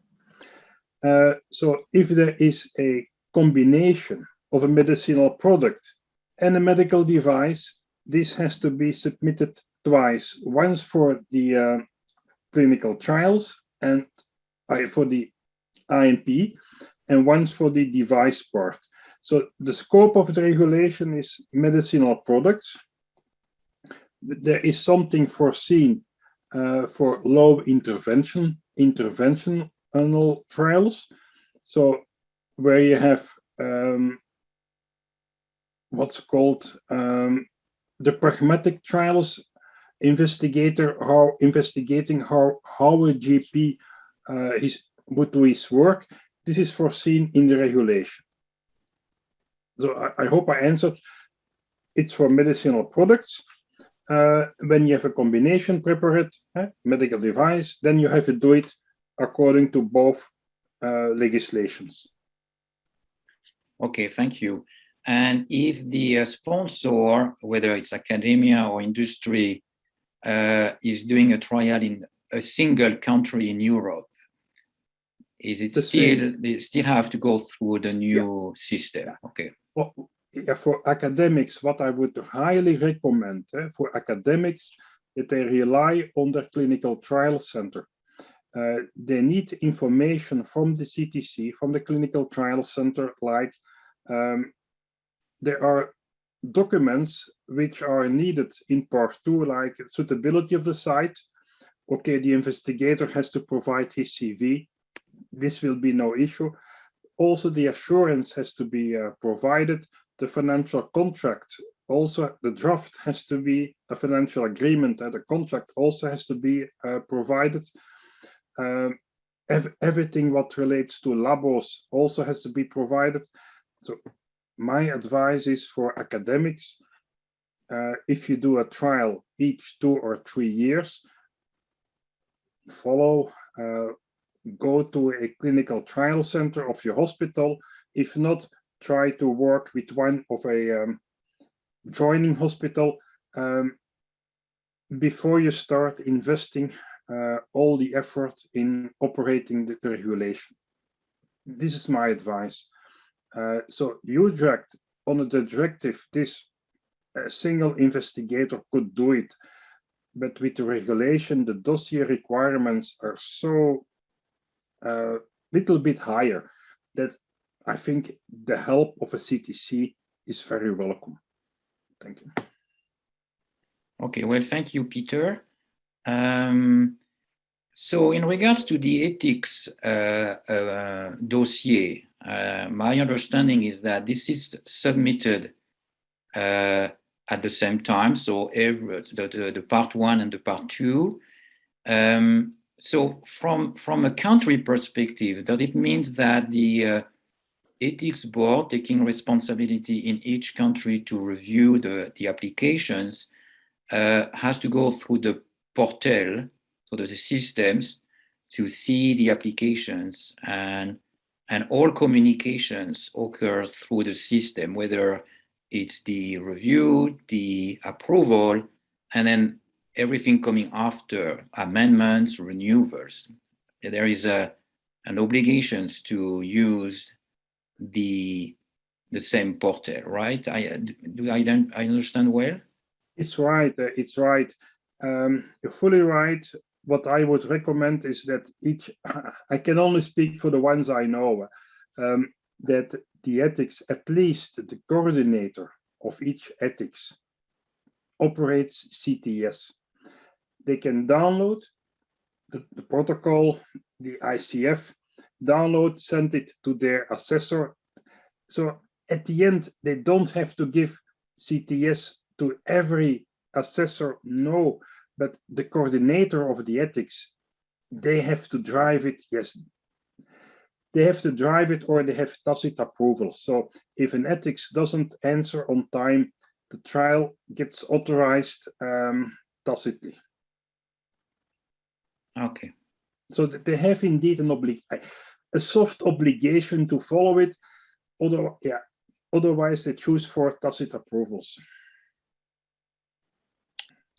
B: So if there is a combination of a medicinal product and a medical device, this has to be submitted twice, once for the clinical trials and for the IMP, and once for the device part. So the scope of the regulation is medicinal products. There is something foreseen for low interventional trials. So where you have what's called the pragmatic trials, investigating how a GP would do his work. This is foreseen in the regulation. So I hope I answered. It's for medicinal products. When you have a combination preparate, medical device, then you have to do it according to both legislations.
A: Okay, thank you. And if the sponsor, whether it's academia or industry, is doing a trial in a single country in Europe, is it they still have to go through the new system? Okay.
B: Well, for academics, what I would highly recommend for academics, that they rely on their clinical trial center. They need information from the CTC, from the clinical trial center, like there are documents which are needed in part 2, like suitability of the site. Okay, the investigator has to provide his CV. This will be no issue. Also, the assurance has to be provided. The financial contract, also the draft has to be a financial agreement, and the contract also has to be provided. Everything what relates to labos also has to be provided. So my advice is for academics, if you do a trial each 2 or 3 years, go to a clinical trial center of your hospital. If not, try to work with one of a joining hospital before you start investing all the effort in operating the regulation. This is my advice. So UJACT, on the directive, this single investigator could do it, but with the regulation, the dossier requirements are so little bit higher that I think the help of a CTC is very welcome. Thank you.
A: Okay, well, thank you, Pieter. So in regards to the ethics dossier, my understanding is that this is submitted at the same time, so the part 1 and the part 2. So from a country perspective, does it mean that the ethics board taking responsibility in each country to review the applications has to go through the portal, so the systems, to see the applications, and all communications occur through the system, whether it's the review, the approval, and then everything coming after, amendments, renewals. There is an obligation to use the same portal, right? I understand well?
B: It's right. It's right. You're fully right. What I would recommend is that I can only speak for the ones I know, that the ethics, at least the coordinator of each ethics, operates CTIS. They can download the protocol, the ICF, download, send it to their assessor. So at the end, they don't have to give CTIS to every assessor, no, but the coordinator of the ethics, they have to drive it, yes. They have to drive it, or they have tacit approval. So if an ethics doesn't answer on time, the trial gets authorized tacitly.
A: Okay.
B: So they have indeed a soft obligation to follow it. Otherwise, they choose for tacit approvals.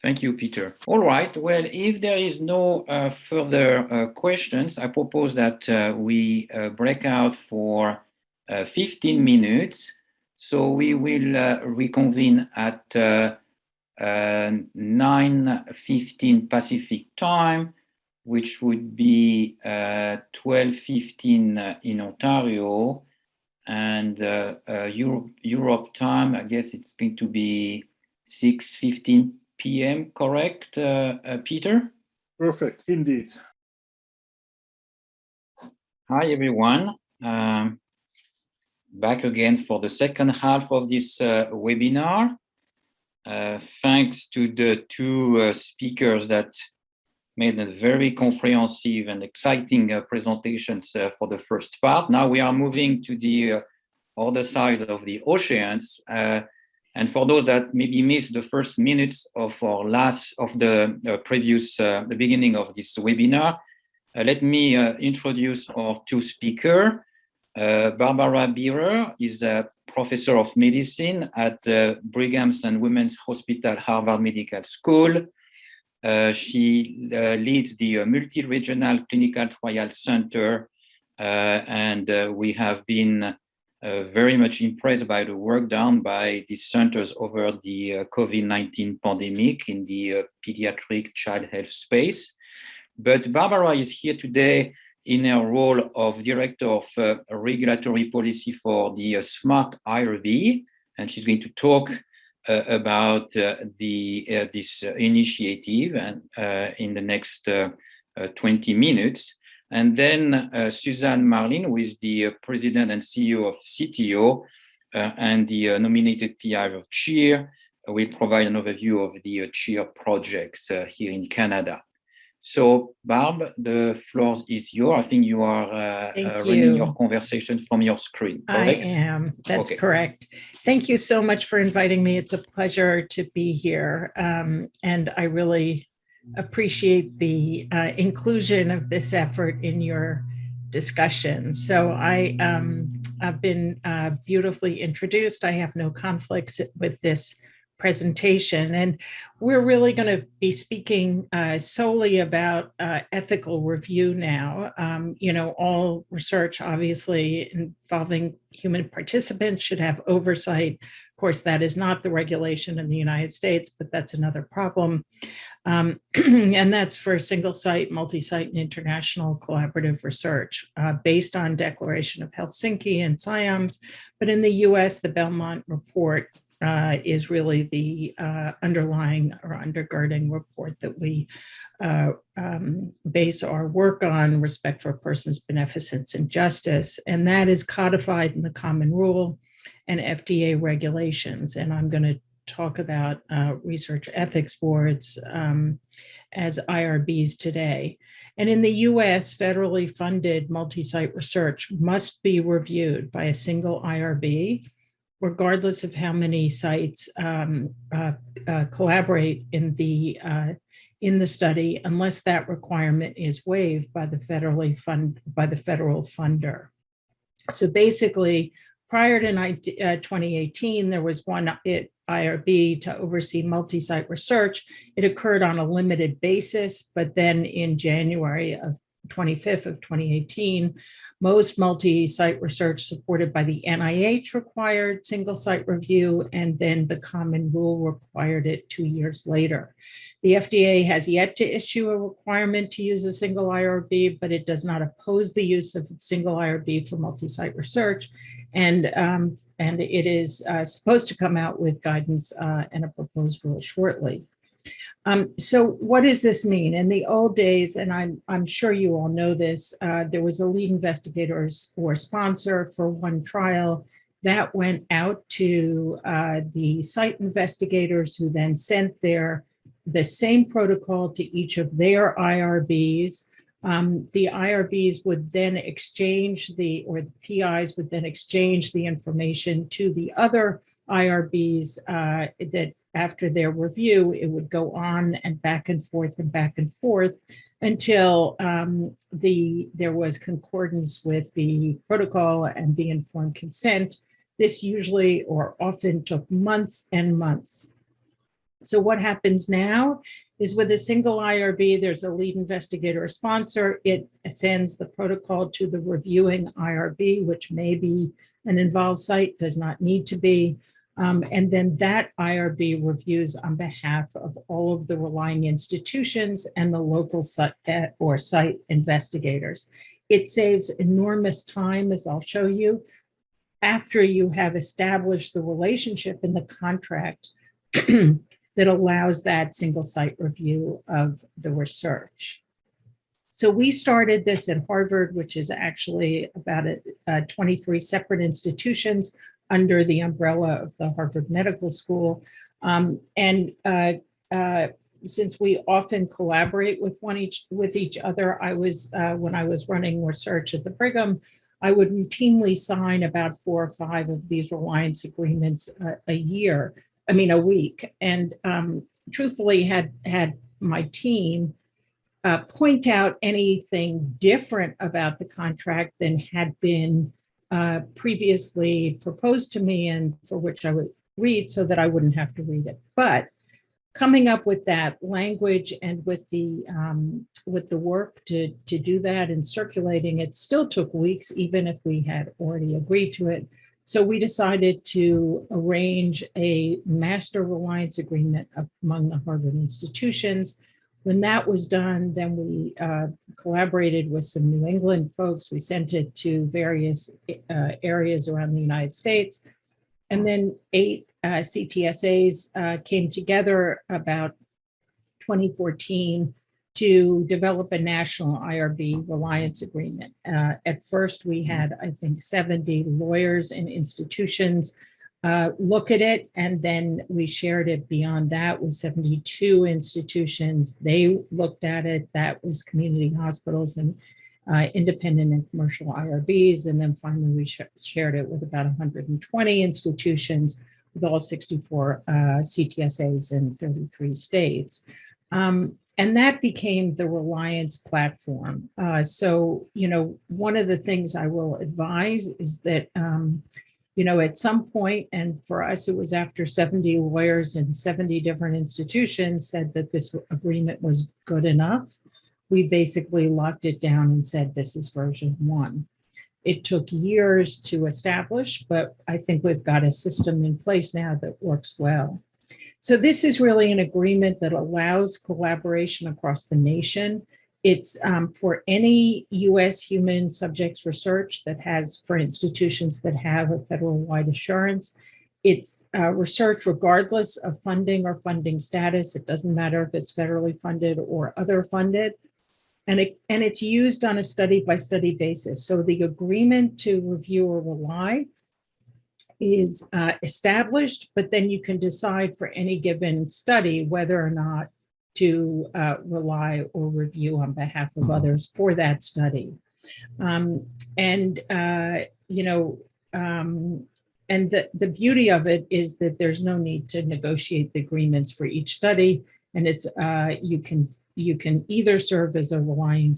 A: Thank you, Peter. All right. Well, if there is no further questions, I propose that we break out for 15 minutes. So we will reconvene at 9:15 Pacific time, which would be 12:15 in Ontario, and Europe time, I guess it's going to be 6:15 p.m., correct, Peter?
B: Perfect, indeed.
A: Hi, everyone. Back again for the second half of this webinar. Thanks to the two speakers that made a very comprehensive and exciting presentations for the first part. Now we are moving to the other side of the oceans. And for those that maybe missed the first minutes of the previous, the beginning of this webinar, let me introduce our two speakers. Barbara Bierer is a professor of medicine at Brigham and Women's Hospital, Harvard Medical School. She leads the multi-regional clinical trial center, and we have been very much impressed by the work done by these centers over the COVID-19 pandemic in the pediatric child health space. But Barbara is here today in her role of Director of Regulatory Policy for the Smart IRB, and she's going to talk about this initiative and in the next 20 minutes. And then Suzanne Marlin, who is the President and CEO of CTO and the nominated PI of CHEER, will provide an overview of the CHEER projects here in Canada. So, Barb, the floor is yours. I think you are running your conversation from your screen, correct?
D: I am. That's
A: okay.
D: Correct. Thank you so much for inviting me. It's a pleasure to be here. And I really appreciate the inclusion of this effort in your discussion. So I've been beautifully introduced. I have no conflicts with this presentation, and we're really going to be speaking solely about ethical review now. All research obviously involving human participants should have oversight. Of course, that is not the regulation in the United States, but that's another problem. And that's for single site, multi-site, and international collaborative research based on Declaration of Helsinki and SIAMS. But in the US, the Belmont Report is really the underlying or undergirding report that we base our work on: respect for persons, beneficence, and justice. And that is codified in the Common Rule and FDA regulations. And I'm going to talk about research ethics boards as IRBs today. And in the US, federally funded multi-site research must be reviewed by a single IRB, regardless of how many sites collaborate in the study, unless that requirement is waived by the federal funder. So basically, prior to 2018, there was one IRB to oversee multi-site research. It occurred on a limited basis, but then in January of 25th of 2018, most multi-site research supported by the NIH required single site review, and then the Common Rule required it 2 years later. The FDA has yet to issue a requirement to use a single IRB, but it does not oppose the use of a single IRB for multi-site research. And it is supposed to come out with guidance and a proposed rule shortly. So what does this mean? In the old days, and I'm sure you all know this, there was a lead investigator or sponsor for one trial that went out to the site investigators, who then sent the same protocol to each of their IRBs. The IRBs would then exchange the PIs would then exchange the information to the other IRBs that after their review, it would go on and back and forth until there was concordance with the protocol and the informed consent. This usually or often took months and months. So what happens now is, with a single IRB, there's a lead investigator or sponsor. It sends the protocol to the reviewing IRB, which may be an involved site, does not need to be. And then that IRB reviews on behalf of all of the relying institutions and the local site or site investigators. It saves enormous time, as I'll show you, after you have established the relationship in the contract that allows that single site review of the research. So we started this at Harvard, which is actually about 23 separate institutions under the umbrella of the Harvard Medical School. Since we often collaborate with each other, when I was running research at the Brigham, I would routinely sign about 4 or 5 of these reliance agreements a week. And truthfully, had my team point out anything different about the contract than had been previously proposed to me, and for which I would read so that I wouldn't have to read it. But coming up with that language and with the work to do that and circulating it still took weeks, even if we had already agreed to it. So we decided to arrange a master reliance agreement among the Harvard institutions. When that was done, then we collaborated with some New England folks. We sent it to various areas around the United States. And then 8 CTSAs came together about 2014 to develop a national IRB reliance agreement. At first, we had, I think, 70 lawyers and institutions look at it, and then we shared it beyond that with 72 institutions. They looked at it. That was community hospitals and independent and commercial IRBs. And then finally, we shared it with about 120 institutions with all 64 CTSAs in 33 states. And that became the Reliance platform. So, one of the things I will advise is that, at some point, and for us, it was after 70 lawyers and 70 different institutions said that this agreement was good enough, we basically locked it down and said, this is version 1. It took years to establish, but I think we've got a system in place now that works well. So this is really an agreement that allows collaboration across the nation. It's for any US human subjects research that has, for institutions that have a federal-wide assurance. It's research regardless of funding or funding status. It doesn't matter if it's federally funded or other funded. And it's used on a study-by-study basis. So the agreement to review or rely is established, but then you can decide for any given study whether or not to rely or review on behalf of others for that study. And the beauty of it is that there's no need to negotiate the agreements for each study, and it's you can either serve as a relying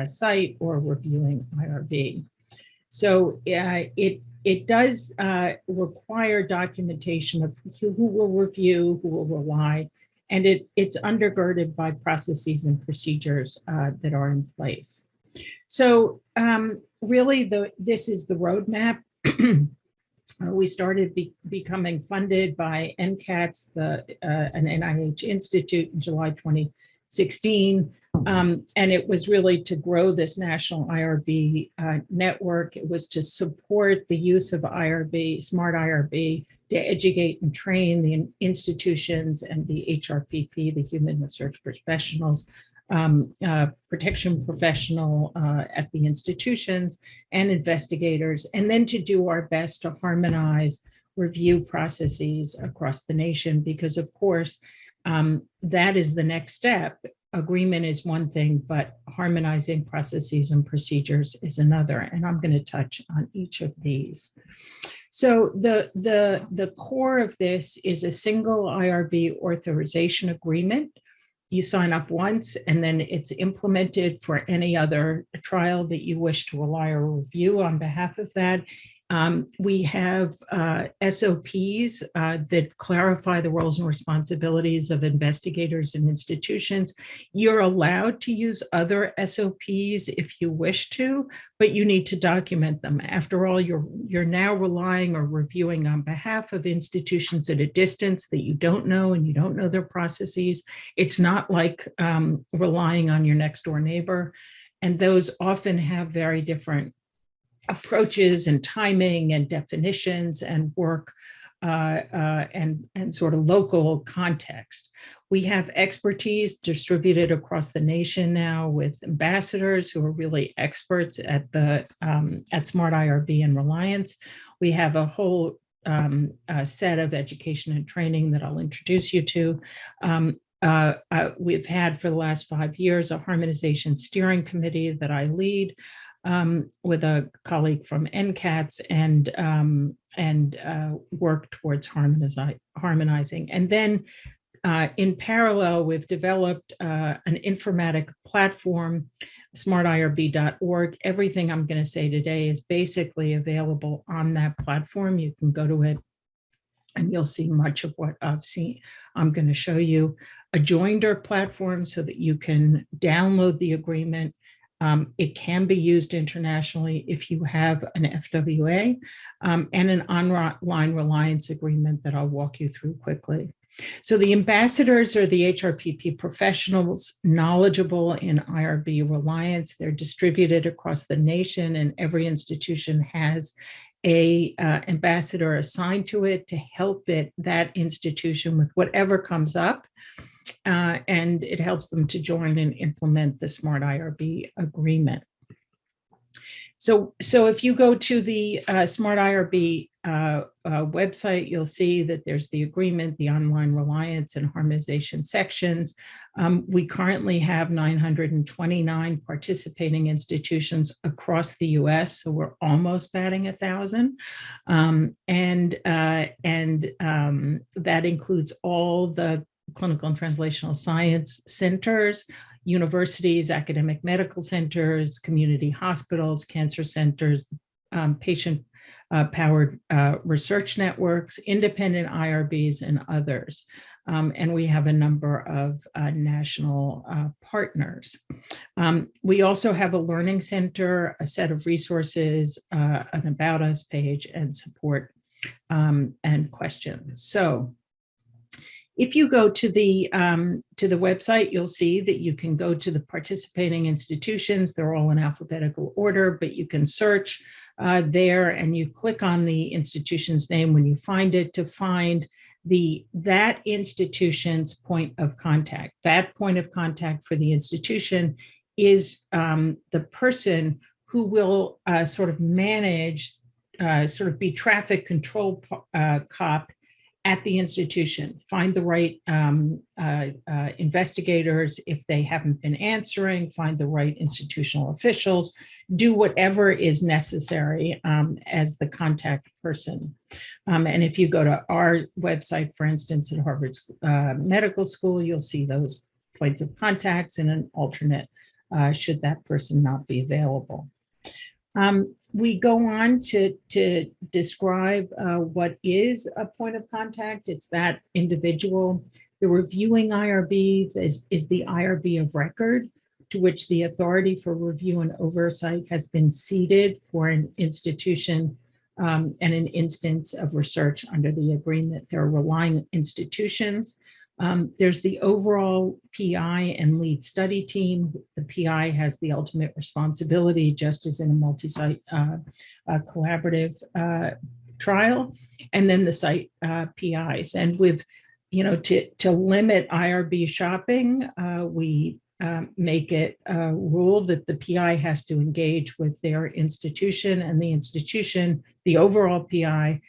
D: site or reviewing IRB. So it does require documentation of who will review, who will rely, and it's undergirded by processes and procedures that are in place. So really, this is the roadmap. We started becoming funded by NCATS, an NIH institute, in July 2016. And it was really to grow this national IRB network. It was to support the use of IRB, smart IRB, to educate and train the institutions and the HRPP, the human research professionals, protection professional at the institutions and investigators, and then to do our best to harmonize review processes across the nation, because of course, that is the next step. Agreement is one thing, but harmonizing processes and procedures is another. And I'm going to touch on each of these. So the core of this is a single IRB authorization agreement. You sign up once, and then it's implemented for any other trial that you wish to rely or review on behalf of that. We have SOPs that clarify the roles and responsibilities of investigators and institutions. You're allowed to use other SOPs if you wish to, but you need to document them. After all, you're now relying or reviewing on behalf of institutions at a distance that you don't know, and you don't know their processes. It's not like relying on your next door neighbor. And those often have very different approaches and timing and definitions and work and sort of local context. We have expertise distributed across the nation now with ambassadors who are really experts at Smart IRB and Reliance. We have a whole set of education and training that I'll introduce you to. We've had for the last 5 years a harmonization steering committee that I lead, with a colleague from NCATS, and work towards harmonizing. And then in parallel, we've developed an informatic platform, smartirb.org. Everything I'm going to say today is basically available on that platform. You can go to it and you'll see much of what I'm going to show you. A joinder platform so that you can download the agreement. It can be used internationally if you have an FWA, and an online reliance agreement that I'll walk you through quickly. So the ambassadors are the HRPP professionals knowledgeable in IRB reliance. They're distributed across the nation, and every institution has a ambassador assigned to it to help that institution with whatever comes up. And it helps them to join and implement the Smart IRB agreement. So if you go to the Smart IRB website, you'll see that there's the agreement, the online reliance and harmonization sections. We currently have 929 participating institutions across the US, so we're almost batting 1,000. And that includes all the clinical and translational science centers, universities, academic medical centers, community hospitals, cancer centers, patient-powered research networks, independent IRBs, and others. And we have a number of national partners. We also have a learning center, a set of resources, an About Us page, and support and questions. So if you go to the website, you'll see that you can go to the participating institutions. They're all in alphabetical order, but you can search there, and you click on the institution's name when you find it to find that institution's point of contact. That point of contact for the institution is the person who will sort of manage, sort of be traffic control cop at the institution, find the right investigators if they haven't been answering, find the right institutional officials, do whatever is necessary as the contact person. And if you go to our website, for instance, at Harvard Medical School, you'll see those points of contacts and an alternate should that person not be available. We go on to describe what is a point of contact. It's that individual. The reviewing IRB is the IRB of record to which the authority for review and oversight has been ceded for an institution and an instance of research under the agreement. There are relying institutions. There's the overall PI and lead study team. The PI has the ultimate responsibility, just as in a multi-site collaborative trial, and then the site PIs. And with, to limit IRB shopping, we make it a rule that the PI has to engage with their institution, and the institution, the overall PI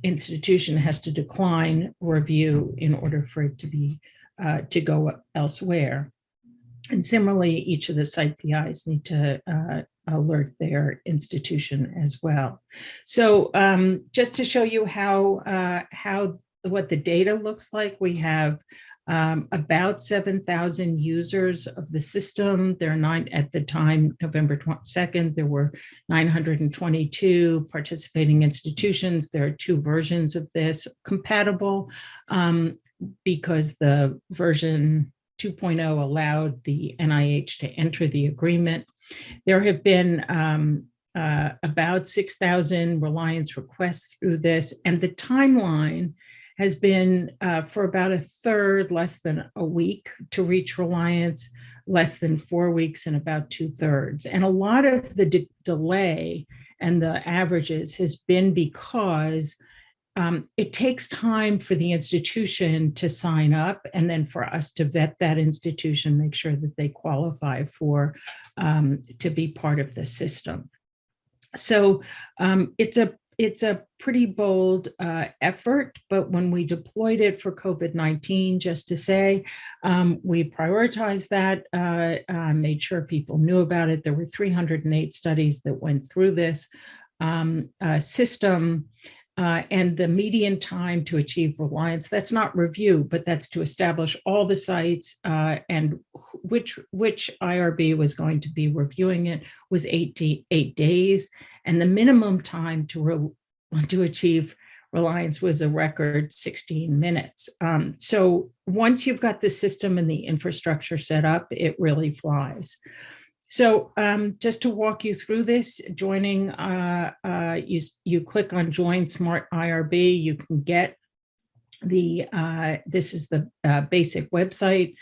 D: institution, has to decline review in order for it to be to go elsewhere. And similarly, each of the site PIs need to alert their institution as well. So just to show you what the data looks like, we have about 7,000 users of the system. There are at the time, November 22nd, there were 922 participating institutions. There are 2 versions of this compatible because the version 2.0 allowed the NIH to enter the agreement. There have been about 6,000 Reliance requests through this, and the timeline has been for about a third, less than a week to reach Reliance, less than 4 weeks, and about 2/3. And a lot of the delay and the averages has been because it takes time for the institution to sign up, and then for us to vet that institution, make sure that they qualify for to be part of the system. So it's a pretty bold effort, but when we deployed it for COVID-19, just to say, we prioritized that, made sure people knew about it. There were 308 studies that went through this system, and the median time to achieve Reliance, that's not review, but that's to establish all the sites and which IRB was going to be reviewing it, was 8 days. And the minimum time to achieve Reliance was a record 16 minutes. So once you've got the system and the infrastructure set up, it really flies. So just to walk you through this, joining, you click on Join Smart IRB, you can get this is the basic website,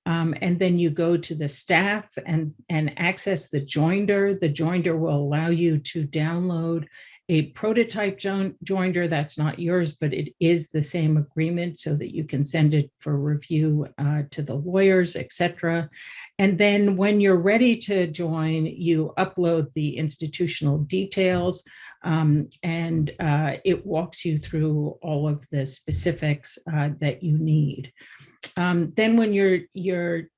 D: and then you go to the staff and access the joinder. The joinder will allow you to download a prototype joinder that's not yours, but it is the same agreement so that you can send it for review to the lawyers, etc. And then when you're ready to join, you upload the institutional details, and it walks you through all of the specifics that you need. Then when you're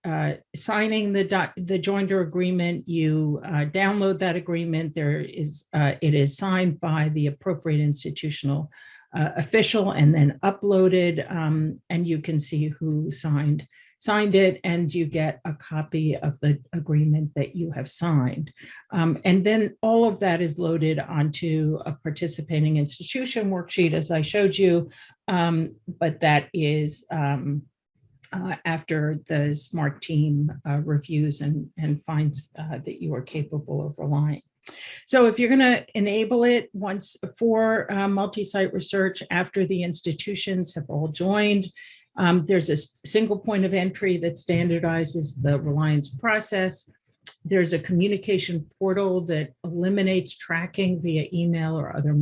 D: signing the joinder agreement, you download that agreement. It is signed by the appropriate institutional official and then uploaded, and you can see who signed it, and you get a copy of the agreement that you have signed. And then all of that is loaded onto a participating institution worksheet, as I showed you, but that is after the SMART team reviews and finds that you are capable of relying. So if you're going to enable it once for multi-site research after the institutions have all joined, there's a single point of entry that standardizes the Reliance process. There's a communication portal that eliminates tracking via email or other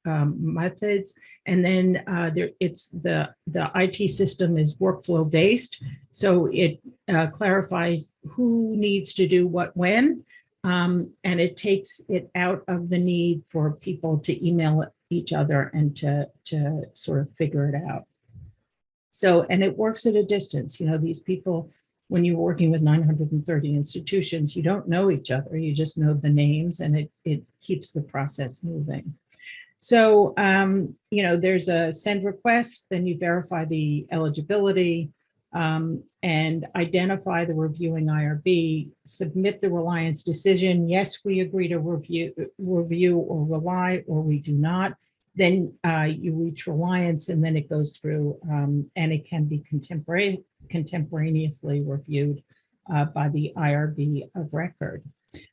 D: methods. And then the IT system is workflow based. So it clarifies who needs to do what when, and it takes it out of the need for people to email each other and to sort of figure it out. So, and it works at a distance. You know, these people, when you're working with 930 institutions, you don't know each other, you just know the names, and it keeps the process moving. So, you know, there's a send request, then you verify the eligibility and identify the reviewing IRB, submit the reliance decision. Yes, we agree to review or rely, or we do not. Then you reach reliance, and then it goes through, and it can be contemporaneously reviewed by the IRB of record.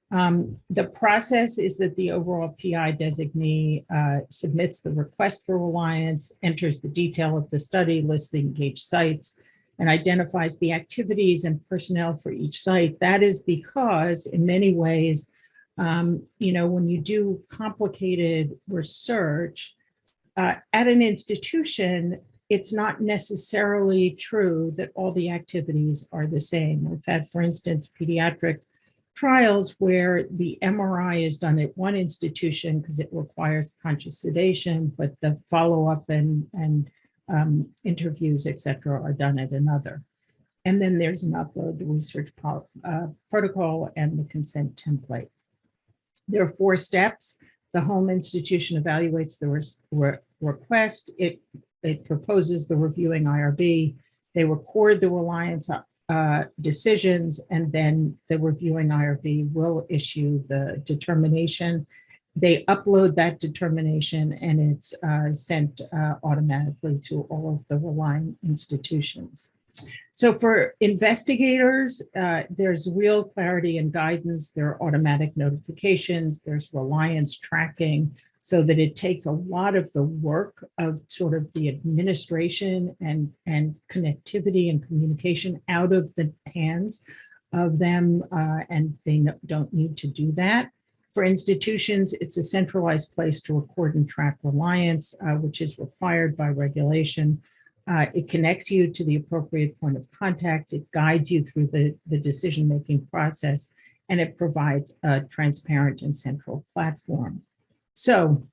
D: The process is that the overall PI designee submits the request for reliance, enters the detail of the study, lists the engaged sites, and identifies the activities and personnel for each site. That is because, in many ways, you know, when you do complicated research at an institution, it's not necessarily true that all the activities are the same. We've had, for instance, pediatric trials where the MRI is done at one institution because it requires conscious sedation, but the follow-up and interviews, et cetera, are done at another. And then there's an upload, the research protocol, and the consent template. There are 4 steps. The home institution evaluates the request. It proposes the reviewing IRB. They record the reliance decisions, and then the reviewing IRB will issue the determination. They upload that determination, and it's sent automatically to all of the relying institutions. So for investigators, there's real clarity and guidance. There are automatic notifications. There's reliance tracking, so that it takes a lot of the work of sort of the administration and connectivity and communication out of the hands of them, and they don't need to do that. For institutions, it's a centralized place to record and track reliance, which is required by regulation. It connects you to the appropriate point of contact. It guides you through the decision-making process, and it provides a transparent and central platform. So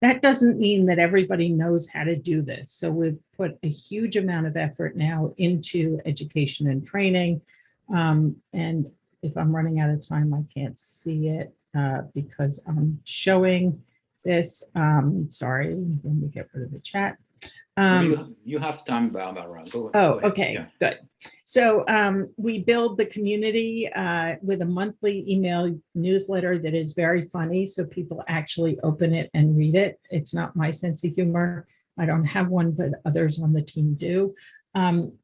D: that doesn't mean that everybody knows how to do this. So we've put a huge amount of effort now into education and training. And if I'm running out of time, I can't see it because I'm showing this. Sorry, let me get rid of the chat.
A: You have time, Barbara. Go
D: oh,
A: ahead.
D: okay,
A: Yeah.
D: good. So we build the community with a monthly email newsletter that is very funny, so people actually open it and read it. It's not my sense of humor. I don't have one, but others on the team do.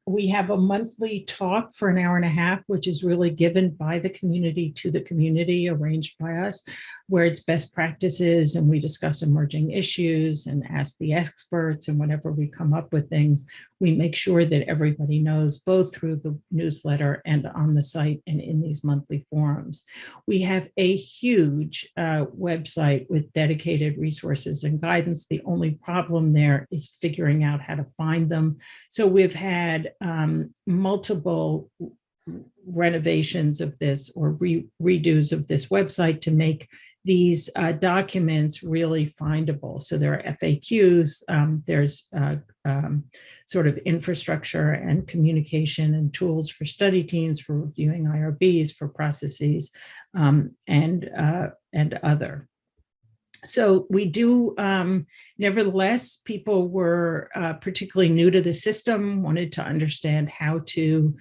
D: We have a monthly talk for an hour and a half, which is really given by the community to the community, arranged by us, where it's best practices, and we discuss emerging issues and ask the experts, and whenever we come up with things, we make sure that everybody knows, both through the newsletter and on the site and in these monthly forums. We have a huge website with dedicated resources and guidance. The only problem there is figuring out how to find them. So we've had multiple renovations of this, or redos of this website, to make these documents really findable. So there are FAQs, there's sort of infrastructure and communication and tools for study teams, for reviewing IRBs, for processes, and other. So we do, nevertheless, people were particularly new to the system, wanted to understand how to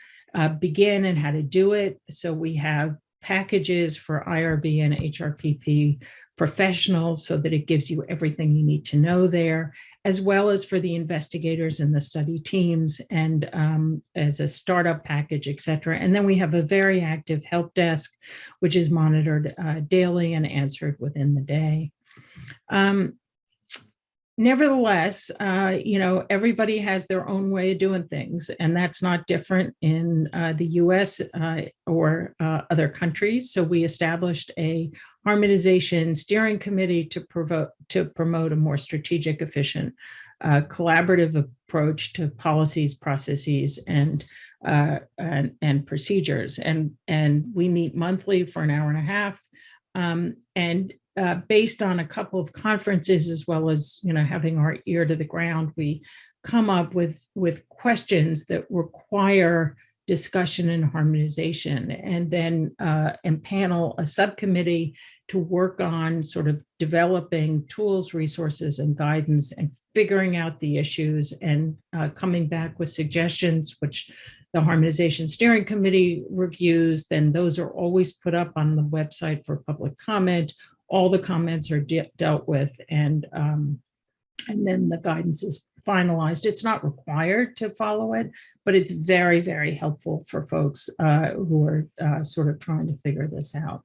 D: begin and how to do it. So we have packages for IRB and HRPP professionals, so that it gives you everything you need to know there, as well as for the investigators and the study teams, and as a startup package, et cetera. And then we have a very active help desk, which is monitored daily and answered within the day. nevertheless, everybody has their own way of doing things, and that's not different in the US or other countries. So we established a harmonization steering committee to promote a more strategic, efficient, collaborative approach to policies, processes, and procedures. And we meet monthly for an hour and a half. Based on a couple of conferences, as well as having our ear to the ground, we come up with questions that require discussion and harmonization, and then panel a subcommittee to work on sort of developing tools, resources, and guidance, and figuring out the issues, and coming back with suggestions, which the Harmonization Steering Committee reviews. Then those are always put up on the website for public comment. All the comments are dealt with, and then the guidance is finalized. It's not required to follow it, but it's very, very helpful for folks who are sort of trying to figure this out.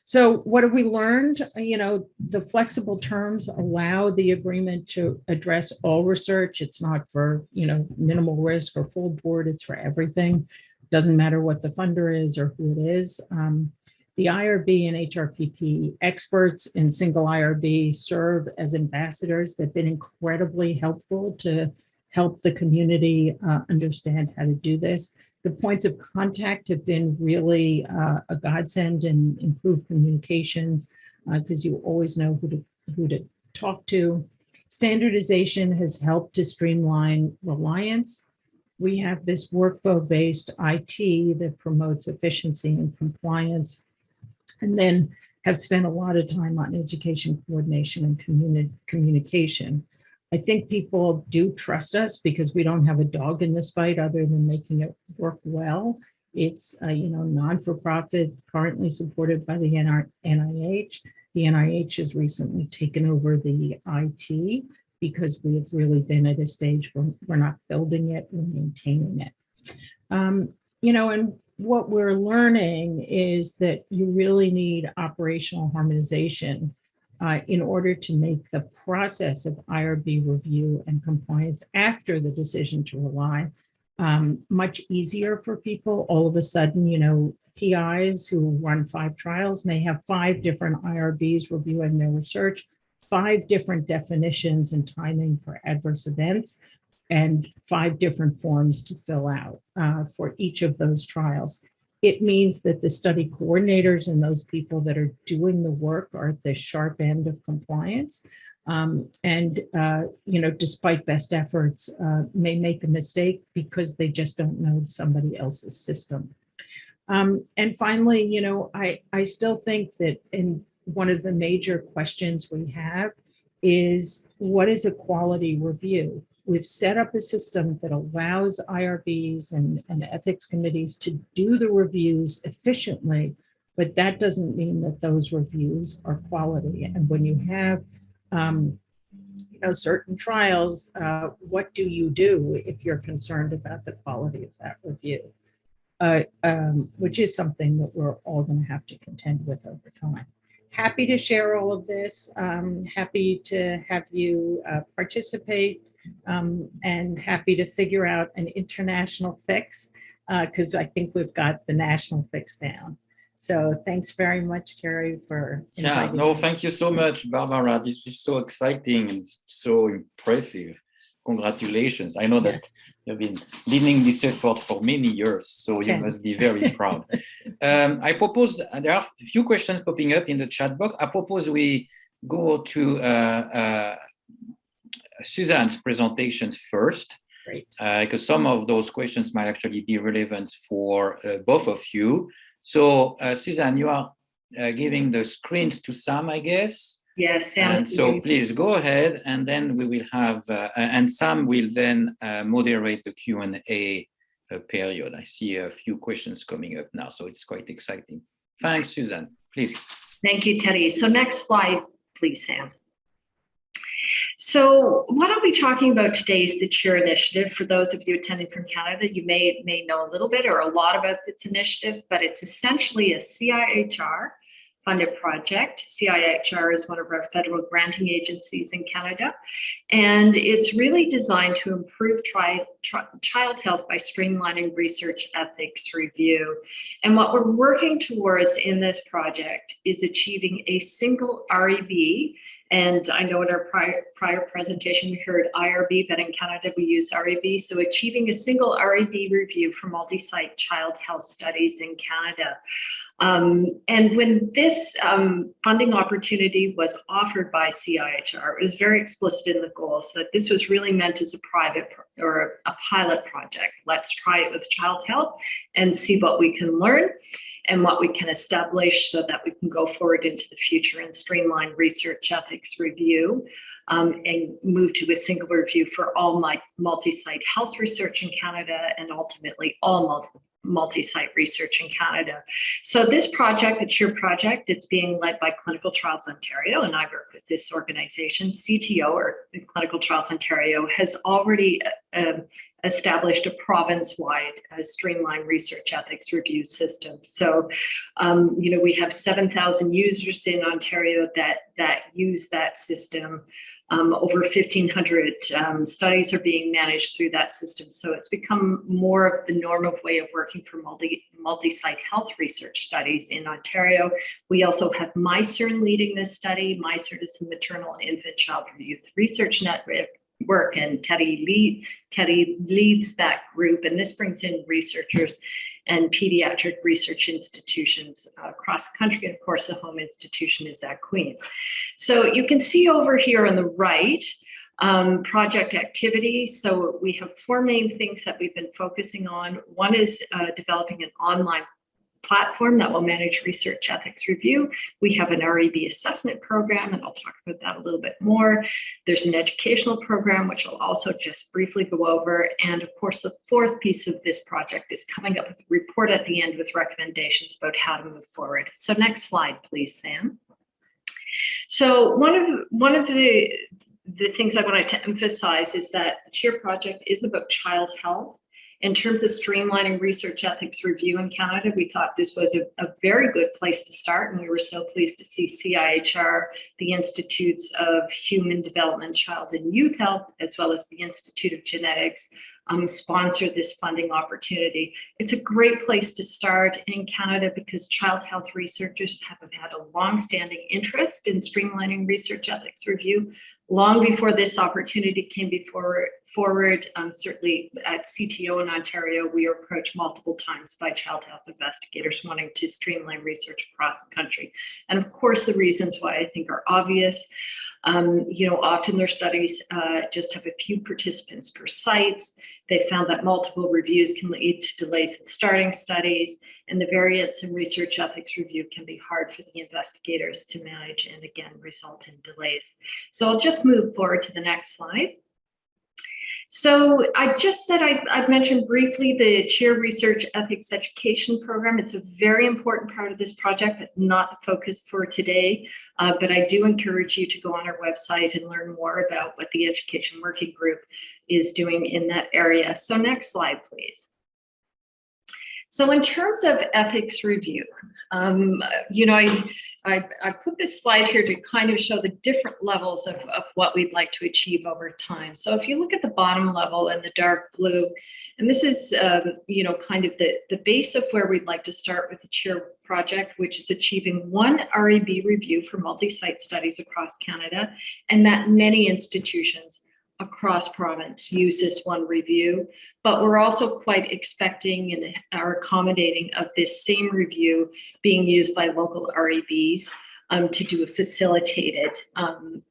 D: So what have we learned? The flexible terms allow the agreement to address all research. It's not for, minimal risk or full board, it's for everything. Doesn't matter what the funder is or who it is. The IRB and HRPP experts in single IRB serve as ambassadors. They've been incredibly helpful to help the community understand how to do this. The points of contact have been really a godsend and improved communications, because you always know who to talk to. Standardization has helped to streamline reliance. We have this workflow-based IT that promotes efficiency and compliance, and then have spent a lot of time on education coordination and communication. I think people do trust us because we don't have a dog in this fight other than making it work well. It's non-for-profit, currently supported by the NIH. The NIH has recently taken over the IT because we have really been at a stage where we're not building it, we're maintaining it. And what we're learning is that you really need operational harmonization in order to make the process of IRB review and compliance after the decision to rely much easier for people. All of a sudden, PIs who run 5 trials may have 5 different IRBs reviewing their research, 5 different definitions and timing for adverse events, and 5 different forms to fill out for each of those trials. It means that the study coordinators and those people that are doing the work are at the sharp end of compliance. Despite best efforts, may make a mistake because they just don't know somebody else's system. And finally, I still think that one of the major questions we have is, what is a quality review? We've set up a system that allows IRBs and ethics committees to do the reviews efficiently, but that doesn't mean that those reviews are quality. And when you have certain trials, what do you do if you're concerned about the quality of that review? Which is something that we're all going to have to contend with over time. Happy to share all of this. Happy to have you participate. And happy to figure out an international fix, because I think we've got the national fix down. So thanks very much, Terry, for inviting me.
A: Thank you so much, Barbara. This is so exciting and so impressive. Congratulations. I know that you've been leading this effort for many years, so you must be very proud. I propose, there are a few questions popping up in the chat box. I propose we go to Suzanne's presentations first, because some of those questions might actually be relevant for both of you. So, Suzanne, you are giving the screens to Sam, I guess.
E: Yes, Sam.
A: So please go ahead, and then we will have, and Sam will then moderate the Q&A period. I see a few questions coming up now, so it's quite exciting. Thanks, Suzanne. Please.
E: Thank you, Teddy. So next slide, please, Sam. So what I'll be talking about today is the CHEER initiative. For those of you attending from Canada, you may know a little bit or a lot about this initiative, but it's essentially a CIHR, funded project. CIHR is one of our federal granting agencies in Canada, and it's really designed to improve child health by streamlining research ethics review. And what we're working towards in this project is achieving a single REB. And I know in our prior presentation, we heard IRB, but in Canada, we use REB. So achieving a single REB review for multi-site child health studies in Canada. And when this funding opportunity was offered by CIHR, it was very explicit in the goals that this was really meant as a private or a pilot project. Let's try it with child health and see what we can learn and what we can establish so that we can go forward into the future and streamline research ethics review and move to a single review for all multi-site health research in Canada and ultimately all multi-site research in Canada. So this project, the CHEER project, it's being led by Clinical Trials Ontario, and I work with this organization. CTO, or Clinical Trials Ontario, has already established a province-wide streamlined research ethics review system. So, we have 7,000 users in Ontario that use that system. Over 1,500 studies are being managed through that system. So it's become more of the normal way of working for multi-site health research studies in Ontario. We also have MyCERN leading this study. MyCERN is the Maternal Infant Child Youth Research Network, and Teddy leads that group. And this brings in researchers and pediatric research institutions across the country. And of course, the home institution is at Queen's. So you can see over here on the right, project activity. So we have 4 main things that we've been focusing on. One is developing an online platform that will manage research ethics review. We have an REB assessment program, and I'll talk about that a little bit more. There's an educational program, which I'll also just briefly go over. And of course, the 4th piece of this project is coming up with a report at the end with recommendations about how to move forward. So next slide, please, Sam. So one of the things I wanted to emphasize is that the CHEER project is about child health. In terms of streamlining research ethics review in Canada, we thought this was a very good place to start, and we were so pleased to see CIHR, the Institutes of Human Development, Child and Youth Health, as well as the Institute of Genetics, sponsor this funding opportunity. It's a great place to start in Canada because child health researchers have had a long-standing interest in streamlining research ethics review. Long before this opportunity came forward, certainly at CTO in Ontario, we were approached multiple times by child health investigators wanting to streamline research across the country. And of course, the reasons why I think are obvious. Often their studies just have a few participants per sites. They found that multiple reviews can lead to delays in starting studies, and the variance in research ethics review can be hard for the investigators to manage and again result in delays. So I'll just move forward to the next slide. So I just said I'd mentioned briefly the CHEER Research Ethics Education Program. It's a very important part of this project, but not the focus for today. But I do encourage you to go on our website and learn more about what the Education Working Group is doing in that area. So next slide, please. So in terms of ethics review, I put this slide here to kind of show the different levels of what we'd like to achieve over time. So if you look at the bottom level in the dark blue, and this is, kind of the base of where we'd like to start with the CHEER project, which is achieving 1 REB review for multi-site studies across Canada, and that many institutions across province use this 1 review, but we're also quite expecting and are accommodating of this same review being used by local REBs to do a facilitated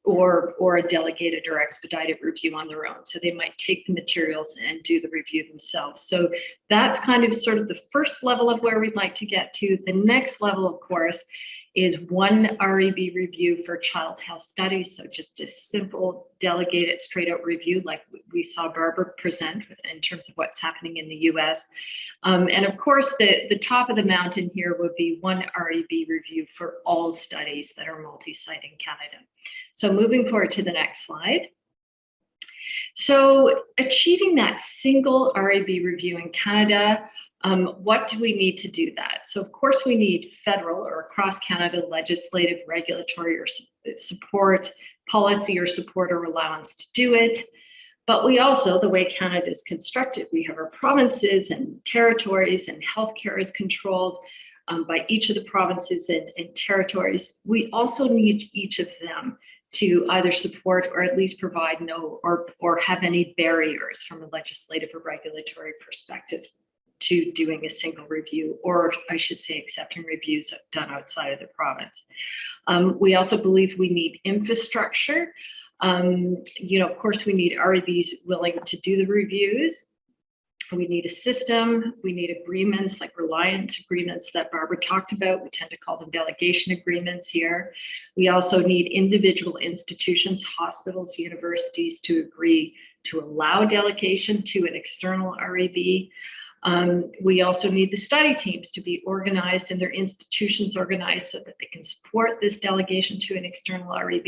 E: or a delegated or expedited review on their own. So they might take the materials and do the review themselves. So that's kind of sort of the first level of where we'd like to get to. The next level, of course, is 1 REB review for child health studies. So just a simple delegated straight out review like we saw Barbara present in terms of what's happening in the US. And of course, the top of the mountain here would be 1 REB review for all studies that are multi-site in Canada. So moving forward to the next slide. So achieving that single REB review in Canada, What do we need to do that? So of course we need federal or across Canada legislative, regulatory or support, policy or support or allowance to do it. But we also, the way Canada is constructed, we have our provinces and territories, and healthcare is controlled by each of the provinces and territories. We also need each of them to either support or at least provide no or have any barriers from a legislative or regulatory perspective to doing a single review, or I should say accepting reviews done outside of the province. We also believe we need infrastructure. Of course, we need REBs willing to do the reviews. We need a system. We need agreements like reliance agreements that Barbara talked about. We tend to call them delegation agreements here. We also need individual institutions, hospitals, universities to agree to allow delegation to an external REB. We also need the study teams to be organized and their institutions organized so that they can support this delegation to an external REB.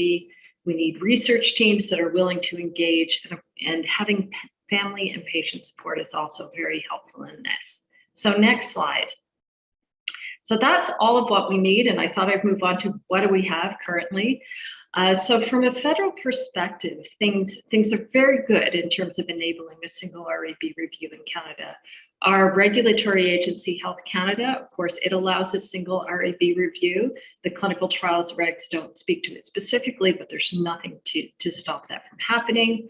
E: We need research teams that are willing to engage, and having family and patient support is also very helpful in this. So next slide. So that's all of what we need, and I thought I'd move on to what do we have currently. So from a federal perspective, things are very good in terms of enabling a single REB review in Canada. Our regulatory agency, Health Canada, of course, it allows a single REB review. The clinical trials regs don't speak to it specifically, but there's nothing to stop that from happening.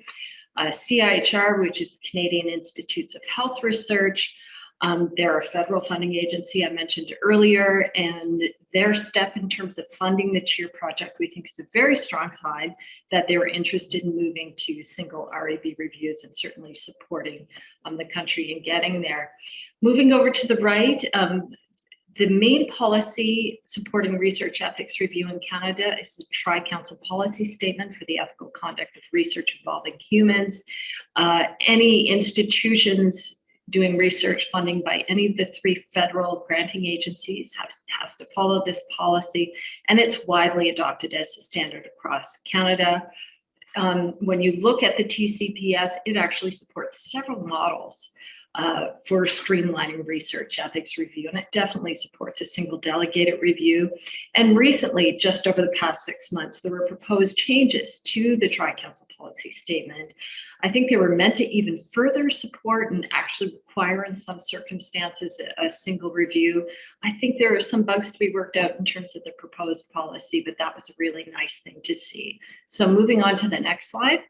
E: CIHR, which is the Canadian Institutes of Health Research, they're a federal funding agency I mentioned earlier, and their step in terms of funding the CHEER project, we think is a very strong sign that they were interested in moving to single REB reviews and certainly supporting the country in getting there. Moving over to the right, the main policy supporting research ethics review in Canada is the Tri-Council Policy Statement for the Ethical Conduct of Research Involving Humans. Any institutions doing research funding by any of the 3 federal granting agencies has to follow this policy, and it's widely adopted as a standard across Canada. When you look at the TCPS, it actually supports several models for streamlining research ethics review, and it definitely supports a single delegated review. And recently, just over the past 6 months, there were proposed changes to the Tri-Council Policy Statement. I think they were meant to even further support and actually require in some circumstances a single review. I think there are some bugs to be worked out in terms of the proposed policy, but that was a really nice thing to see. So moving on to the next slide.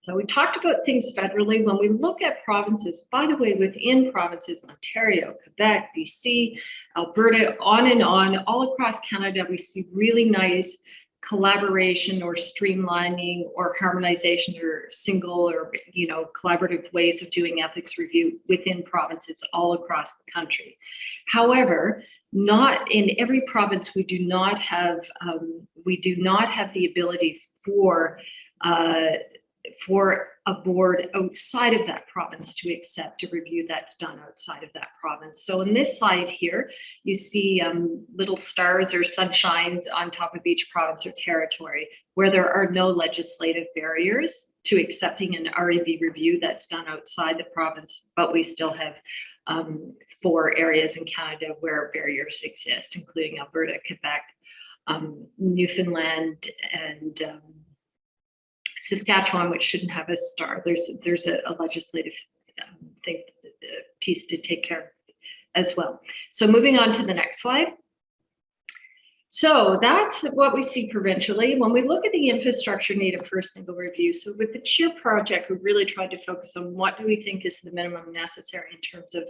E: So we talked about things federally. When we look at provinces, by the way, within provinces, Ontario, Quebec, BC, Alberta, on and on, all across Canada, we see really nice collaboration or streamlining or harmonization or single or collaborative ways of doing ethics review within provinces all across the country. However, not in every province we do not have the ability for a board outside of that province to accept a review that's done outside of that province. So in this slide here, you see little stars or sunshines on top of each province or territory where there are no legislative barriers to accepting an REB review that's done outside the province, but we still have 4 areas in Canada where barriers exist, including Alberta, Quebec, Newfoundland, and Saskatchewan, which shouldn't have a star. There's a legislative piece to take care of as well. So moving on to the next slide. So that's what we see provincially. When we look at the infrastructure needed for a single review, so with the CHEER project, we really tried to focus on what do we think is the minimum necessary in terms of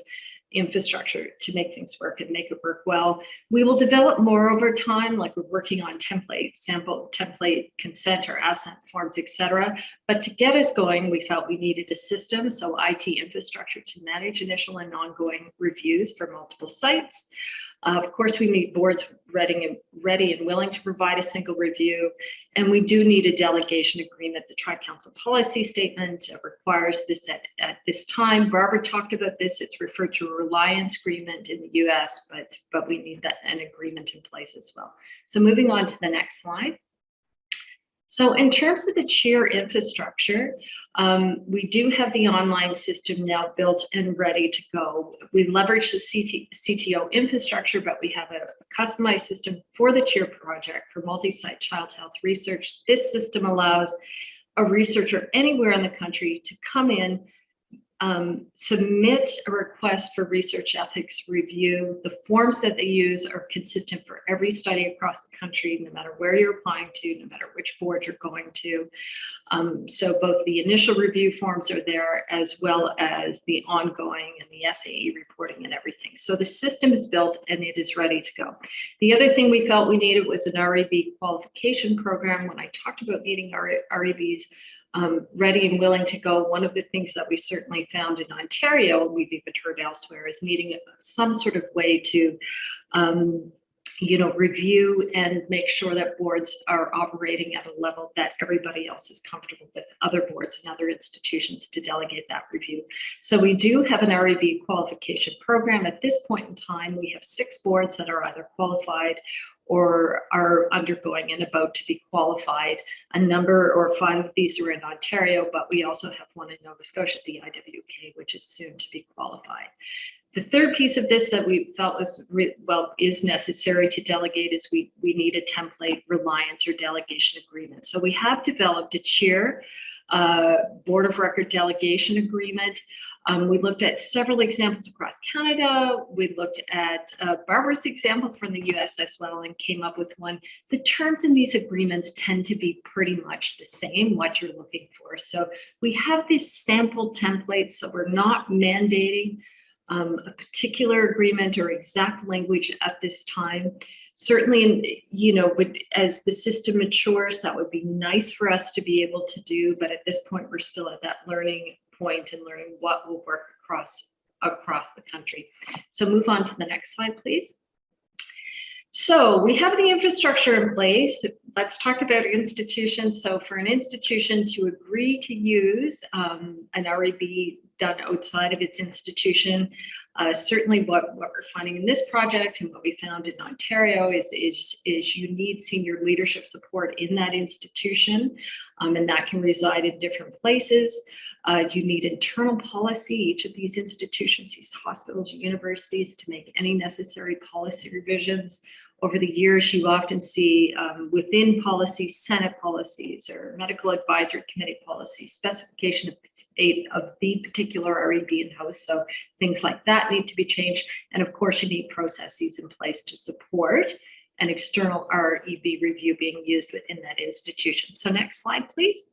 E: infrastructure to make things work and make it work well. We will develop more over time, like we're working on template, sample template, consent or assent forms, etc. But to get us going, we felt we needed a system, so IT infrastructure to manage initial and ongoing reviews for multiple sites. Of course, we need boards ready and willing to provide a single review, and we do need a delegation agreement. The Tri-Council Policy Statement requires this at this time. Barbara talked about this. It's referred to a reliance agreement in the US, but we need an agreement in place as well. So moving on to the next slide. So in terms of the CHEER infrastructure, we do have the online system now built and ready to go. We leverage the CTO infrastructure, but we have a customized system for the CHEER project for multi-site child health research. This system allows a researcher anywhere in the country to come in, submit a request for research ethics review. The forms that they use are consistent for every study across the country, no matter where you're applying to, no matter which board you're going to. So both the initial review forms are there, as well as the ongoing and the SAE reporting and everything. So the system is built and it is ready to go. The other thing we felt we needed was an REB qualification program. When I talked about needing REBs, ready and willing to go, one of the things that we certainly found in Ontario, and we've even heard elsewhere, is needing some sort of way to, review and make sure that boards are operating at a level that everybody else is comfortable with, other boards and other institutions, to delegate that review. So we do have an REB qualification program. At this point in time, we have 6 boards that are either qualified or are undergoing and about to be qualified. A number, or 5 of these, are in Ontario, but we also have one in Nova Scotia, the IWK, which is soon to be qualified. The third piece of this that we felt was is necessary to delegate is we need a template reliance or delegation agreement. So we have developed a CHEER Board of Record delegation agreement. We looked at several examples across Canada. We looked at Barbara's example from the US as well and came up with one. The terms in these agreements tend to be pretty much the same, what you're looking for. So we have this sample template, so we're not mandating a particular agreement or exact language at this time. Certainly, as the system matures, that would be nice for us to be able to do, but at this point, we're still at that learning point and learning what will work across the country. So move on to the next slide, please. So we have the infrastructure in place. Let's talk about institutions. So for an institution to agree to use an REB done outside of its institution, certainly what we're finding in this project and what we found in Ontario is you need senior leadership support in that institution, and that can reside in different places. You need internal policy, each of these institutions, these hospitals or universities, to make any necessary policy revisions. Over the years, you often see within policies, Senate policies or medical advisory committee policies, specification of the particular REB in-house. So things like that need to be changed. And of course, you need processes in place to support an external REB review being used within that institution. So next slide, please.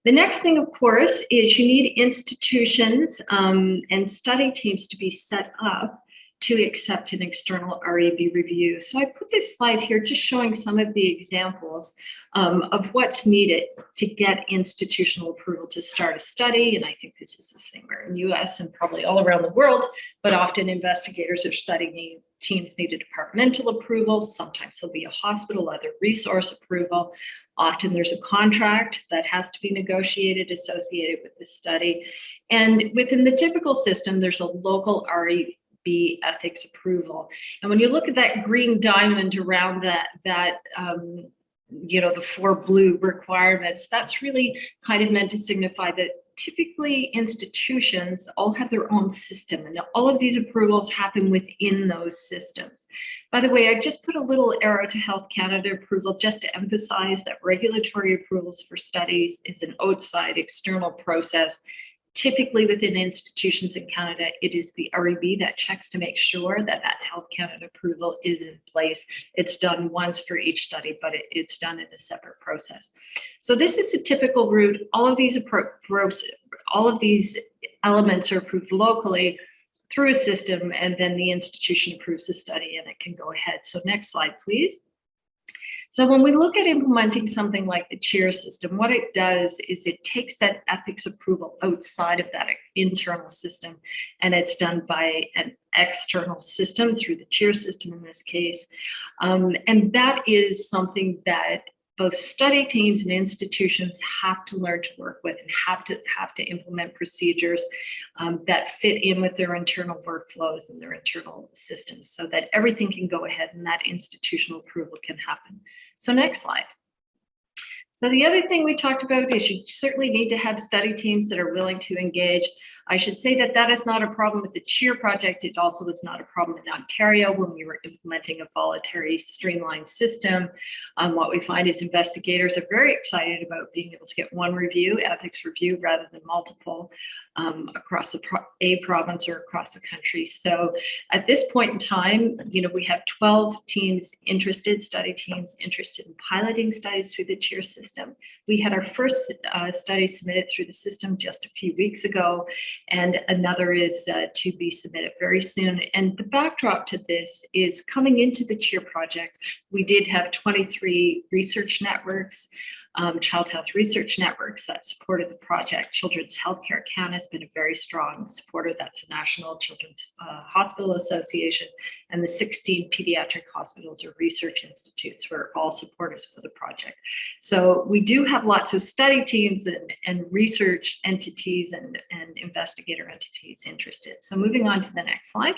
E: The next thing, of course, is you need institutions and study teams to be set up to accept an external REB review. So I put this slide here just showing some of the examples of what's needed to get institutional approval to start a study. And I think this is the same in the US and probably all around the world, but often investigators or study teams need a departmental approval. Sometimes there'll be a hospital, other resource approval. Often there's a contract that has to be negotiated associated with the study. And within the typical system, there's a local REB ethics approval. And when you look at that green diamond around the 4 blue requirements, that's really kind of meant to signify that typically institutions all have their own system, and all of these approvals happen within those systems. By the way, I just put a little arrow to Health Canada approval just to emphasize that regulatory approvals for studies is an outside external process. Typically within institutions in Canada, it is the REB that checks to make sure that Health Canada approval is in place. It's done once for each study, but it's done in a separate process. So this is a typical route. All of these elements are approved locally through a system, and then the institution approves the study and it can go ahead. So next slide, please. So when we look at implementing something like the CHEER system, what it does is it takes that ethics approval outside of that internal system, and it's done by an external system through the CHEER system in this case. And that is something that both study teams and institutions have to learn to work with and have to implement procedures that fit in with their internal workflows and their internal systems so that everything can go ahead and that institutional approval can happen. So next slide. So the other thing we talked about is you certainly need to have study teams that are willing to engage. I should say that that is not a problem with the CHEER project. It also was not a problem in Ontario when we were implementing a voluntary streamlined system. What we find is investigators are very excited about being able to get one review, ethics review, rather than multiple across a province or across the country. So at this point in time, we have 12 teams interested, study teams interested in piloting studies through the CHEER system. We had our first study submitted through the system just a few weeks ago, and another is to be submitted very soon. And the backdrop to this is coming into the CHEER project, we did have 23 research networks, child health research networks that supported the project. Children's Healthcare Canada has been a very strong supporter. That's a National Children's Hospital Association, and the 16 pediatric hospitals or research institutes were all supporters for the project. So we do have lots of study teams and research entities and investigator entities interested. So moving on to the next slide.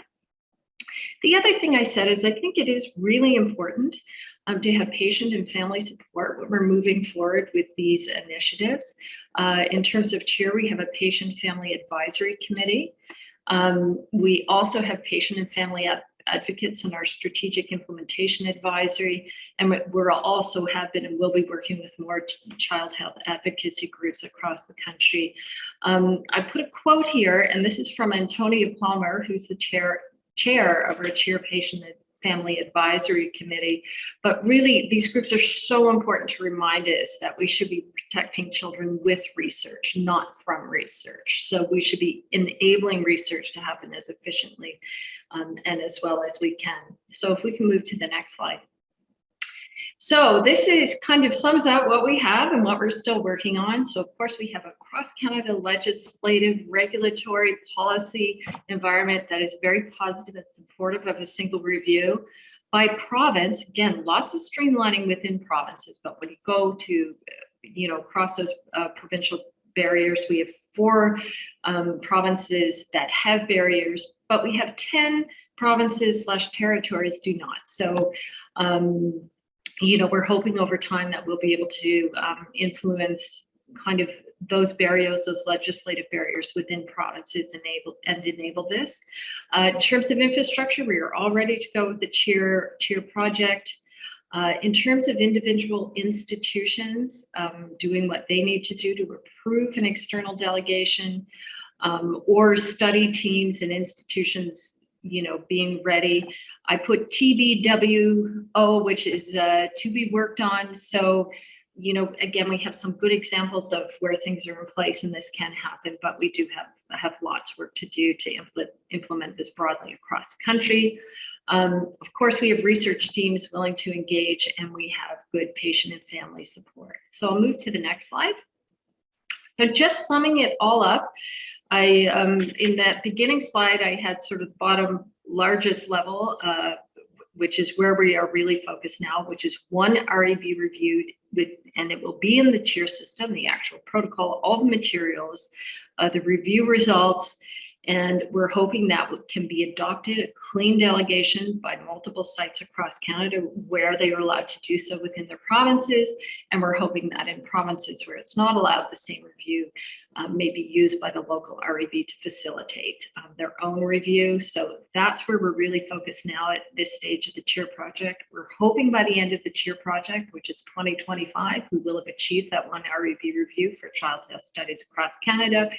E: The other thing I said is I think it is really important to have patient and family support when we're moving forward with these initiatives. In terms of CHEER, we have a patient family advisory committee. We also have patient and family advocates in our strategic implementation advisory, and we're also have been and will be working with more child health advocacy groups across the country. I put a quote here, and this is from Antonia Palmer, who's the chair of our CHEER Patient and Family Advisory Committee. But really, these groups are so important to remind us that we should be protecting children with research, not from research. So we should be enabling research to happen as efficiently and as well as we can. So if we can move to the next slide. So this is kind of sums up what we have and what we're still working on. So of course we have a cross-Canada legislative regulatory policy environment that is very positive and supportive of a single review. By province, again, lots of streamlining within provinces, but when you go to, across those provincial barriers, we have 4 provinces that have barriers, but we have 10 provinces / territories do not. So, we're hoping over time that we'll be able to influence kind of those barriers, those legislative barriers within provinces enable this. In terms of infrastructure, we are all ready to go with the CHEER project. In terms of individual institutions doing what they need to do to approve an external delegation, or study teams and institutions being ready. I put TBWO, which is to be worked on. So, again, we have some good examples of where things are in place and this can happen, but we do have lots of work to do to implement this broadly across the country. Of course, we have research teams willing to engage, and we have good patient and family support. So I'll move to the next slide. So just summing it all up, in that beginning slide, I had sort of bottom largest level, which is where we are really focused now, which is one REB reviewed and it will be in the CHEER system, the actual protocol, all the materials, the review results, and we're hoping that can be adopted, a clean delegation by multiple sites across Canada where they are allowed to do so within their provinces. And we're hoping that in provinces where it's not allowed, the same review may be used by the local REB to facilitate their own review. So that's where we're really focused now at this stage of the CHEER project. We're hoping by the end of the CHEER project, which is 2025, we will have achieved that one REB review for child health studies across Canada.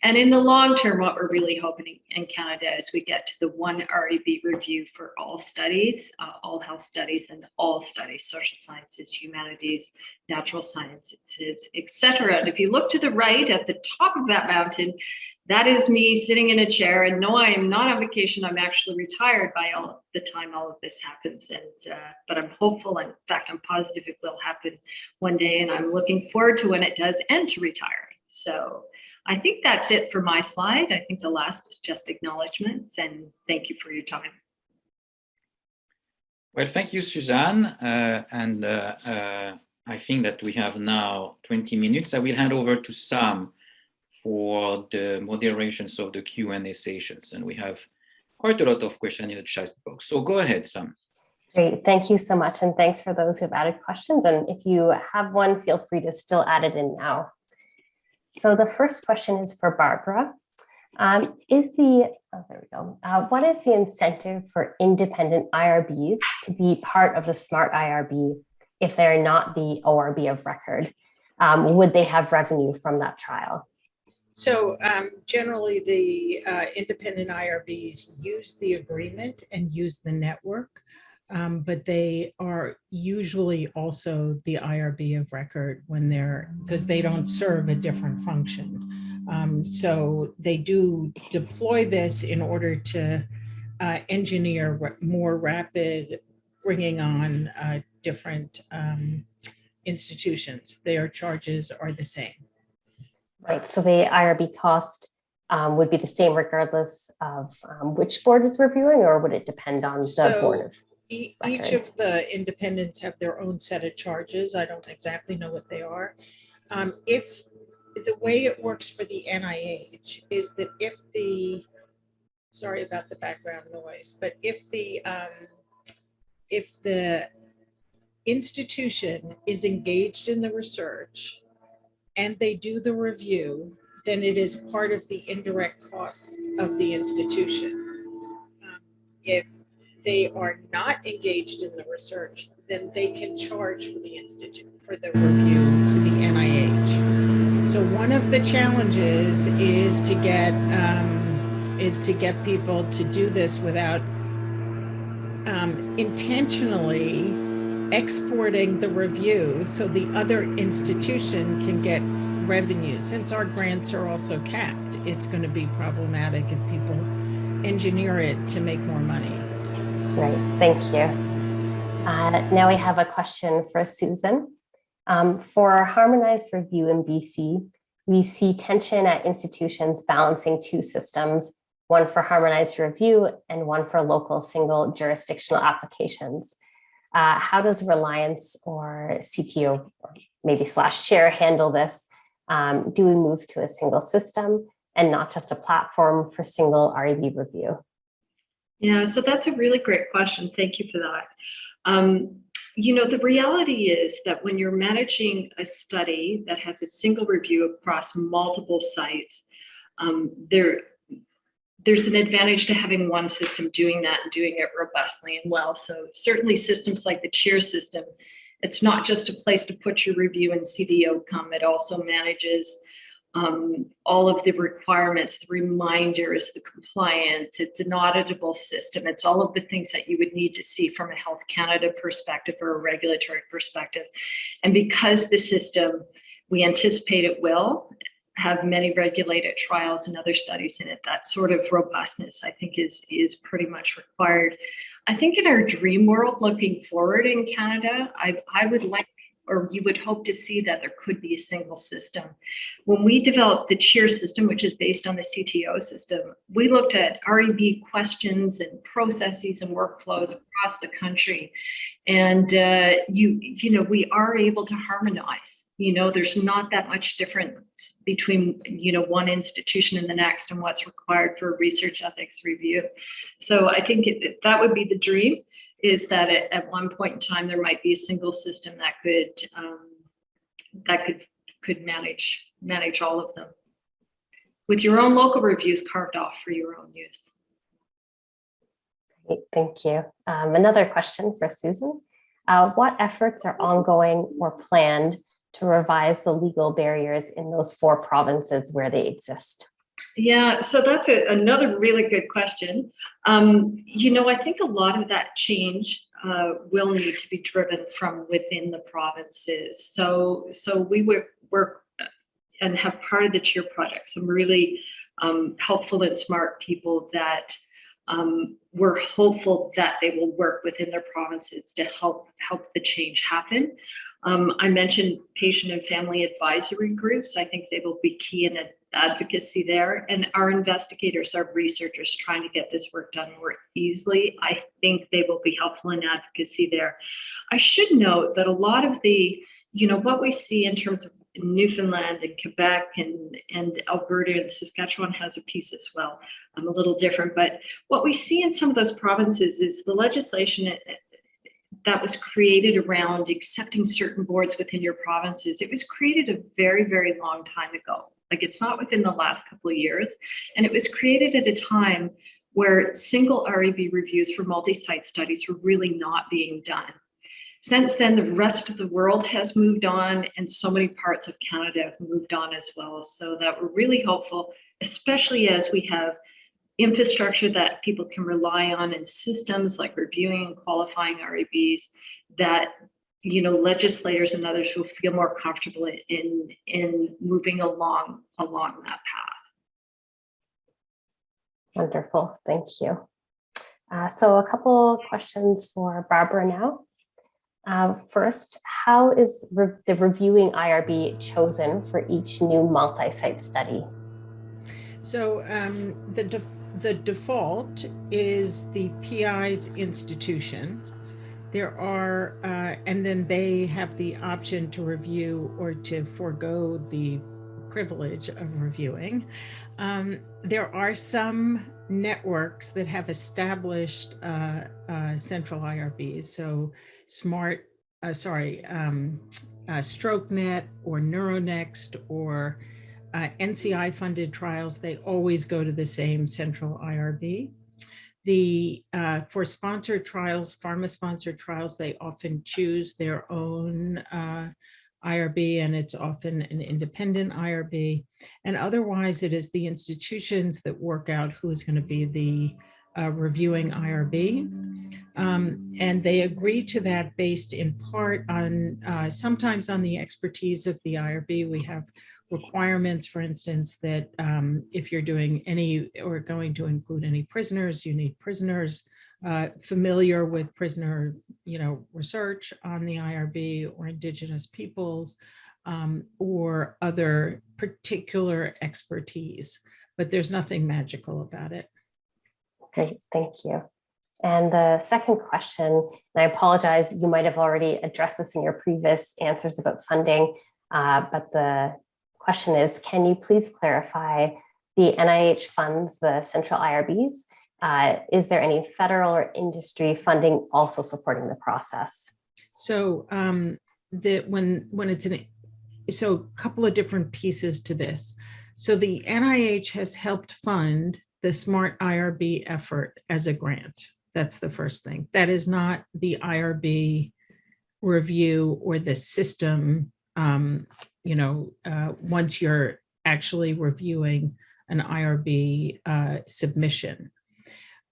E: And in the long term, what we're really hoping in Canada is we get to the one REB review for all studies, all health studies and all studies, social sciences, humanities, natural sciences, etc. And if you look to the right at the top of that mountain, that is me sitting in a chair. And no, I am not on vacation. I'm actually retired by all the time all of this happens. And but I'm hopeful. And in fact, I'm positive it will happen one day. And I'm looking forward to when it does and to retiring. So I think that's it for my slide. I think the last is just acknowledgements. And thank you for your time.
A: Well, thank you, Suzanne. I think that we have now 20 minutes. I will hand over to Sam for the moderations of the Q&A sessions. And we have quite a lot of questions in the chat box. So go ahead, Sam.
F: Great, thank you so much. And thanks for those who have added questions. And if you have one, feel free to still add it in now. So the first question is for Barbara. What is the incentive for independent IRBs to be part of the SMART IRB if they're not the ORB of record? Would they have revenue from that trial?
D: So generally the independent IRBs use the agreement and use the network, but they are usually also the IRB of record when because they don't serve a different function. So they do deploy this in order to engineer more rapid bringing on different institutions. Their charges are the same.
F: Right, so the IRB cost would be the same regardless of which board is reviewing, or would it depend on the board of
D: each of the independents have their own set of charges. I don't exactly know what they are. If the way it works for the NIH is that sorry about the background noise, but if the institution is engaged in the research and they do the review, then it is part of the indirect costs of the institution. If they are not engaged in the research, then they can charge for the institute for the review to the NIH. So one of the challenges is to get people to do this without intentionally exporting the review so the other institution can get revenue. Since our grants are also capped, it's going to be problematic if people engineer it to make more money.
F: Right, thank you. Now we have a question for Susan. For our harmonized review in BC, we see tension at institutions balancing two systems, one for harmonized review and one for local single jurisdictional applications. How does Reliance or CTO, or maybe /chair, handle this? Do we move to a single system and not just a platform for single REB review?
E: Yeah, so that's a really great question. Thank you for that. The reality is that when you're managing a study that has a single review across multiple sites, there's an advantage to having one system doing that and doing it robustly and well. So certainly systems like the CHAIR system, it's not just a place to put your review and see the outcome. It also manages all of the requirements, the reminders, the compliance. It's an auditable system. It's all of the things that you would need to see from a Health Canada perspective or a regulatory perspective. And because the system, we anticipate it will have many regulated trials and other studies in it, that sort of robustness, I think, is pretty much required. I think in our dream world, looking forward in Canada, I would like, or you would hope to see that there could be a single system. When we developed the CHAIR system, which is based on the CTO system, we looked at REB questions and processes and workflows across the country. And we are able to harmonize. There's not that much difference between, one institution and the next and what's required for a research ethics review. So I think that would be the dream, is that at one point in time there might be a single system that could manage all of them, with your own local reviews carved off for your own use.
F: Great, thank you. Another question for Susan. What efforts are ongoing or planned to revise the legal barriers in those 4 provinces where they exist?
E: Yeah, so that's another really good question. I think a lot of that change will need to be driven from within the provinces. So we work and have part of the CHAIR project, some really helpful and smart people that we're hopeful that they will work within their provinces to help the change happen. I mentioned patient and family advisory groups. I think they will be key in advocacy there. And our investigators, our researchers trying to get this work done more easily, I think they will be helpful in advocacy there. I should note that a lot of the, what we see in terms of Newfoundland and Quebec and Alberta and Saskatchewan has a piece as well. A little different, but what we see in some of those provinces is the legislation that was created around accepting certain boards within your provinces, it was created a very, very long time ago. Like, it's not within the last couple of years. And it was created at a time where single REB reviews for multi-site studies were really not being done. Since then, the rest of the world has moved on, and so many parts of Canada have moved on as well. So that we're really hopeful, especially as we have infrastructure that people can rely on and systems like reviewing and qualifying REBs, that, you know, legislators and others will feel more comfortable in moving along that path.
F: Wonderful, thank you. So a couple questions for Barbara now. First, how is the reviewing IRB chosen for each new multi-site study?
D: So the default is the PI's institution. There are, and then they have the option to review or to forego the privilege of reviewing. There are some networks that have established central IRBs. So StrokeNet or NeuroNext or NCI funded trials, they always go to the same central IRB. For sponsored trials, pharma sponsored trials, they often choose their own IRB, and it's often an independent IRB. And otherwise, it is the institutions that work out who is going to be the reviewing IRB. And they agree to that based in part on, sometimes on the expertise of the IRB. We have requirements, for instance, that if you're doing any or going to include any prisoners, you need prisoners familiar with prisoner, research on the IRB, or Indigenous peoples, or other particular expertise. But there's nothing magical about it.
F: Great, thank you. And the second question, and I apologize, you might have already addressed this in your previous answers about funding, but the question is, can you please clarify the NIH funds the central IRBs? Is there any federal or industry funding also supporting the process?
D: So so a couple of different pieces to this. So the NIH has helped fund the SMART IRB effort as a grant. That's the first thing. That is not the IRB review or the system, once you're actually reviewing an IRB submission.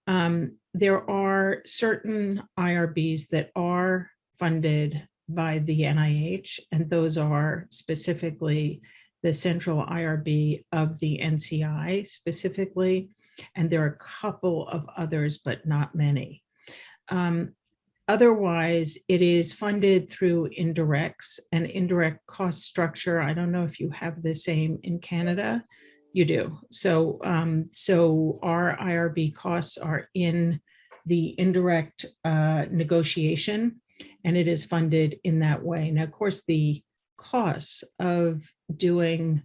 D: There are certain IRBs that are funded by the NIH, and those are specifically the central IRB of the NCI specifically, and there are a couple of others, but not many. Otherwise, it is funded through indirects and indirect cost structure. I don't know if you have the same in Canada. You do. So, so our IRB costs are in the indirect negotiation, and it is funded in that way. Now, of course, the costs of doing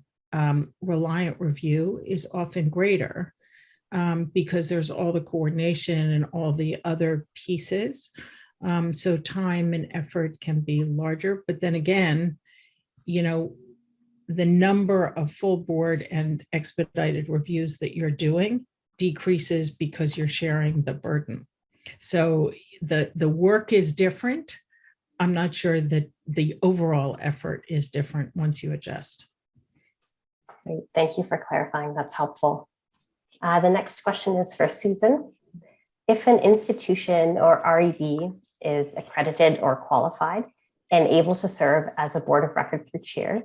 D: reliant review is often greater because there's all the coordination and all the other pieces. So time and effort can be larger, but then again, the number of full board and expedited reviews that you're doing decreases because you're sharing the burden. So the work is different. I'm not sure that the overall effort is different once you adjust.
F: Great. Thank you for clarifying. That's helpful. The next question is for Susan. If an institution or REB is accredited or qualified and able to serve as a board of record through chair,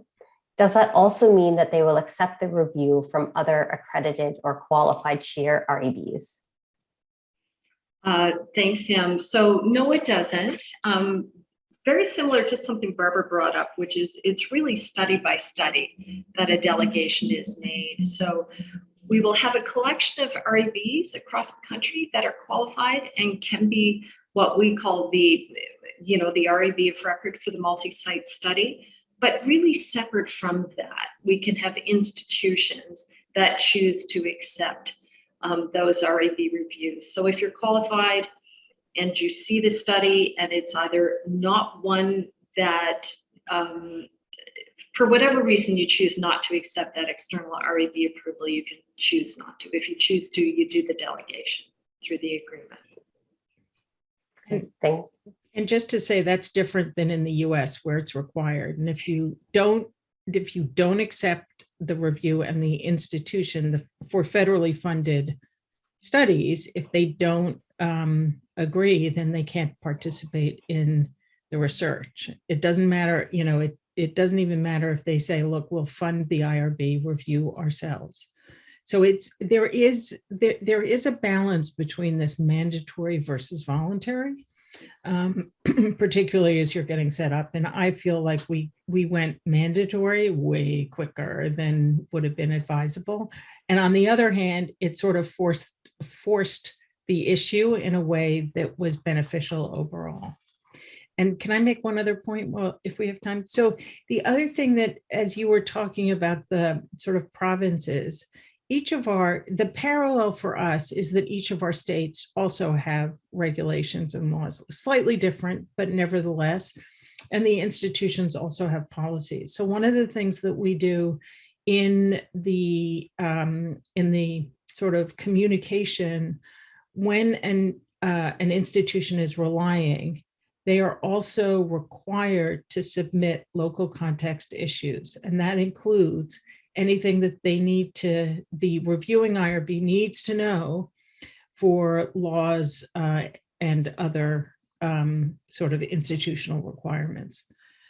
F: does that also mean that they will accept the review from other accredited or qualified chair REBs?
E: Thanks, Sam. So no, it doesn't. Very similar to something Barbara brought up, which is it's really study by study that a delegation is made. So we will have a collection of REBs across the country that are qualified and can be what we call the REB of record for the multi-site study. But really separate from that, we can have institutions that choose to accept those REB reviews. So if you're qualified, and you see the study and it's either not one that, for whatever reason you choose not to accept that external REB approval, you can choose not to. If you choose to, you do the delegation through the agreement.
D: And just to say, that's different than in the US where it's required. And if you don't accept the review and the institution for federally funded studies, if they don't agree, then they can't participate in the research. It doesn't matter, you know, it doesn't even matter if they say, look, we'll fund the IRB review ourselves. So there is a balance between this mandatory versus voluntary, particularly as you're getting set up. And I feel like we went mandatory way quicker than would have been advisable. And on the other hand, it sort of forced the issue in a way that was beneficial overall. And can I make one other point? Well, if we have time. So the other thing that, as you were talking about the sort of provinces, the parallel for us is that each of our states also have regulations and laws, slightly different, but nevertheless, and the institutions also have policies. So one of the things that we do in the sort of communication when an institution is relying, they are also required to submit local context issues, and that includes anything that the reviewing IRB needs to know for laws and other sort of institutional requirements.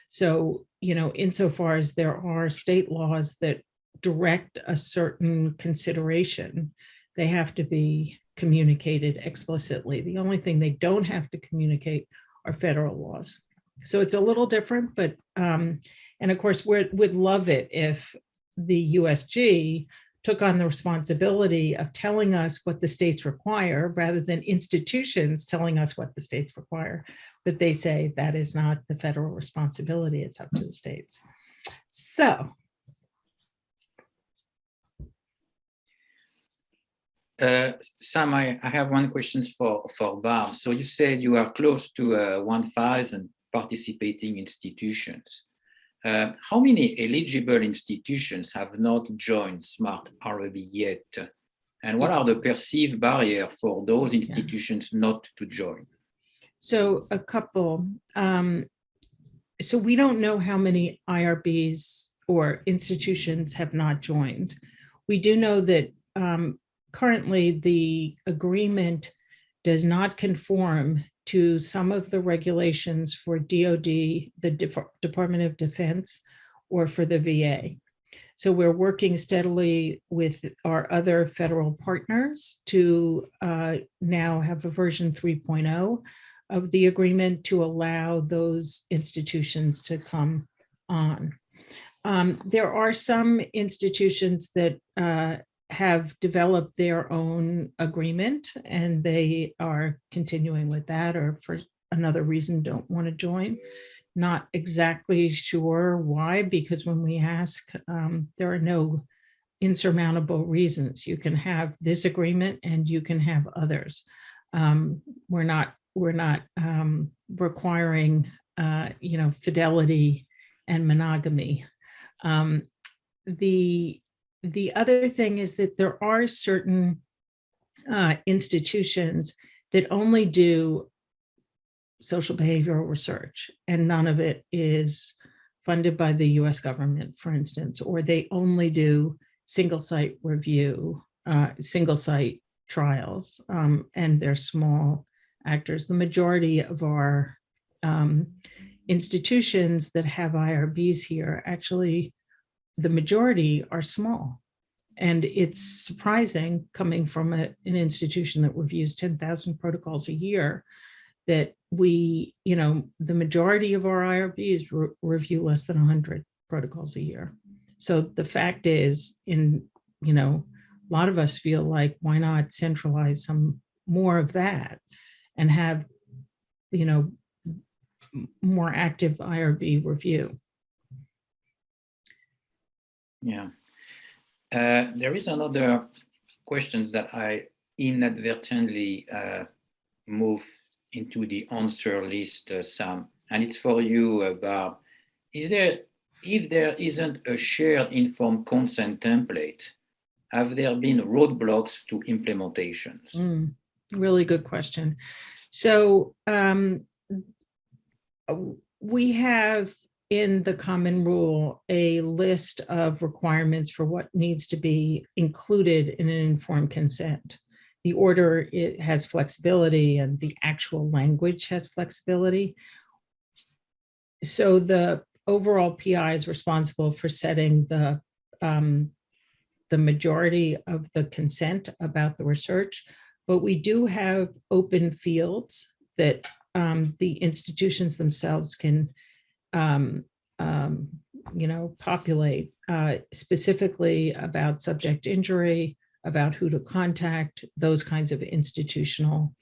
D: So, you know, insofar as there are state laws that direct a certain consideration, they have to be communicated explicitly. The only thing they don't have to communicate are federal laws. So it's a little different, but, and of course, we'd love it if the USG took on the responsibility of telling us what the states require rather than institutions telling us what the states require. But they say that is not the federal responsibility, it's up to the states. So.
A: Sam, I have one question for Barb. So you said you are close to 1,000 participating institutions. How many eligible institutions have not joined SMART REB yet? And what are the perceived barriers for those institutions not to join?
D: So a couple. So we don't know how many IRBs or institutions have not joined. We do know that currently the agreement does not conform to some of the regulations for DOD, the Department of Defense, or for the VA. So we're working steadily with our other federal partners to now have a version 3.0 of the agreement to allow those institutions to come on. There are some institutions that have developed their own agreement and they are continuing with that, or for another reason don't want to join. Not exactly sure why, because when we ask, there are no insurmountable reasons. You can have this agreement and you can have others. We're not requiring fidelity and monogamy. The other thing is that there are certain institutions that only do social behavioral research, and none of it is funded by the US government, for instance, or they only do single site review, single site trials, and they're small actors. The majority of our institutions that have IRBs here, actually, the majority are small. And it's surprising, coming from an institution that reviews 10,000 protocols a year, that the majority of our IRBs review less than 100 protocols a year. So the fact is, a lot of us feel like, why not centralize some more of that and have, more active IRB review.
A: Yeah. There is another question that I inadvertently moved into the answer list, Sam, and it's for you, Barb. If there isn't a shared informed consent template, have there been roadblocks to implementations?
D: Really good question. So we have in the common rule a list of requirements for what needs to be included in an informed consent. The order, it has flexibility, and the actual language has flexibility. So the overall PI is responsible for setting the majority of the consent about the research, but we do have open fields that the institutions themselves can populate, specifically about subject injury, about who to contact, those kinds of institutional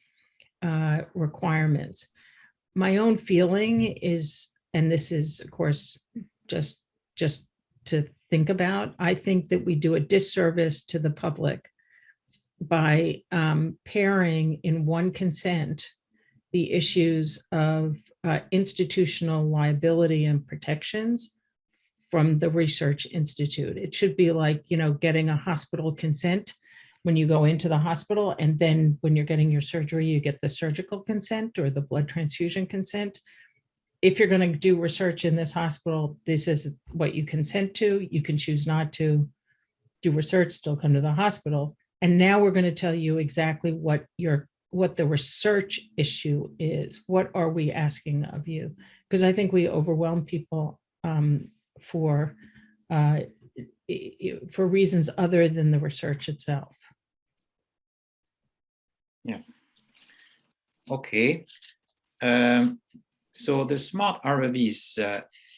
D: requirements. My own feeling is, and this is of course just to think about, I think that we do a disservice to the public by pairing in one consent the issues of institutional liability and protections from the research institute. It should be like, getting a hospital consent when you go into the hospital, and then when you're getting your surgery, you get the surgical consent or the blood transfusion consent. If you're going to do research in this hospital, this is what you consent to. You can choose not to do research, still come to the hospital. And now we're going to tell you exactly what the research issue is. What are we asking of you? Because I think we overwhelm people for reasons other than the research itself.
A: Yeah. Okay. So the SMART RRB is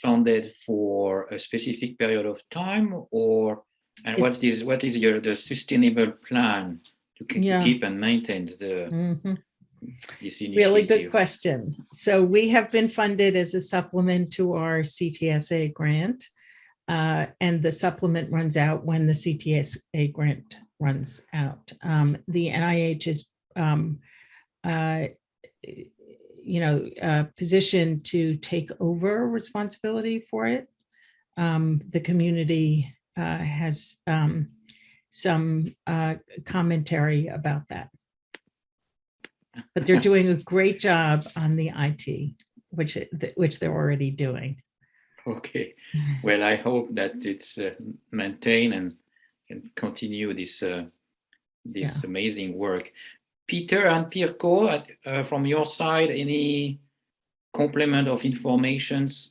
A: funded for a specific period of time, what is the sustainable plan to keep and maintain this initiative?
D: Really good question. So we have been funded as a supplement to our CTSA grant, and the supplement runs out when the CTSA grant runs out. The NIH is positioned to take over responsibility for it. The community has some commentary about that, but they're doing a great job on the IT, which they're already doing.
A: Okay, well, I hope that it's maintained and continue this amazing work. Pieter and Pirkko, from your side, any complement of informations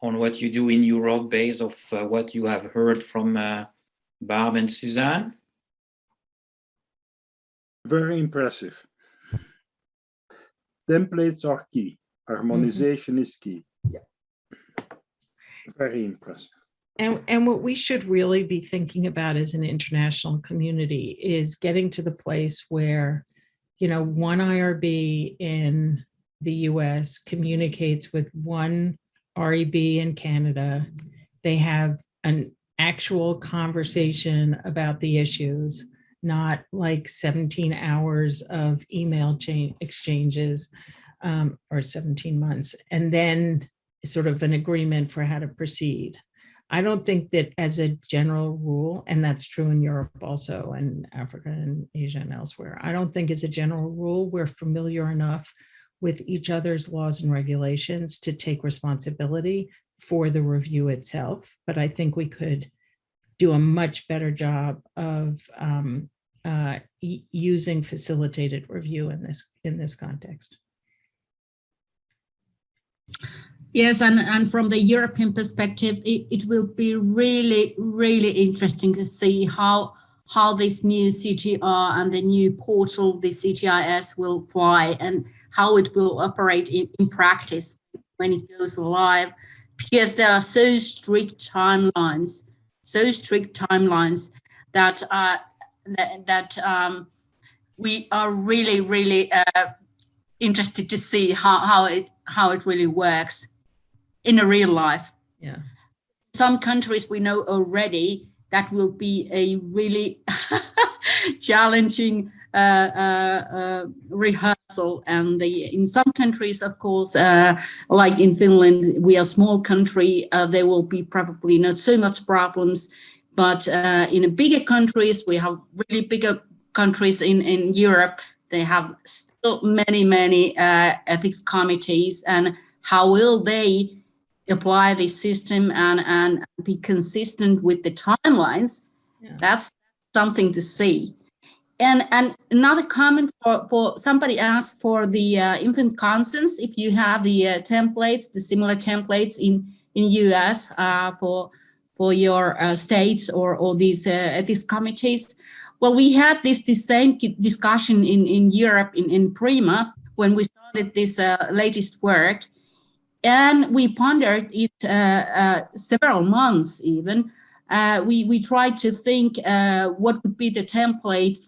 A: on what you do in Europe based of what you have heard from Barb and Suzanne?
B: Very impressive. Templates are key. Harmonization is key. Yeah. Very impressive.
D: And what we should really be thinking about as an international community is getting to the place where, one IRB in the US communicates with one REB in Canada. They have an actual conversation about the issues, not like 17 hours of email exchanges or 17 months, and then sort of an agreement for how to proceed. I don't think that as a general rule, and that's true in Europe also, and Africa and Asia and elsewhere, I don't think as a general rule, we're familiar enough with each other's laws and regulations to take responsibility for the review itself. But I think we could do a much better job of using facilitated review in this context.
C: Yes, and from the European perspective, it will be really, really interesting to see how this new CTR and the new portal, the CTIS, will fly and how it will operate in practice when it goes live, because there are so strict timelines that we are really, really interested to see how it really works in a real life.
D: Yeah.
C: Some countries we know already that will be a really challenging rehearsal. And in some countries, of course, like in Finland, we are a small country, there will be probably not so much problems. But in bigger countries, we have really bigger countries in Europe, they have still many ethics committees, and how will they apply this system and be consistent with the timelines? Yeah. That's something to see. And another comment for somebody asked for the infant consents, if you have the templates, the similar templates in US for your states or these ethics committees. Well, we had this same discussion in Europe in EMA when we started this latest work, and we pondered it several months even. We tried to think what would be the template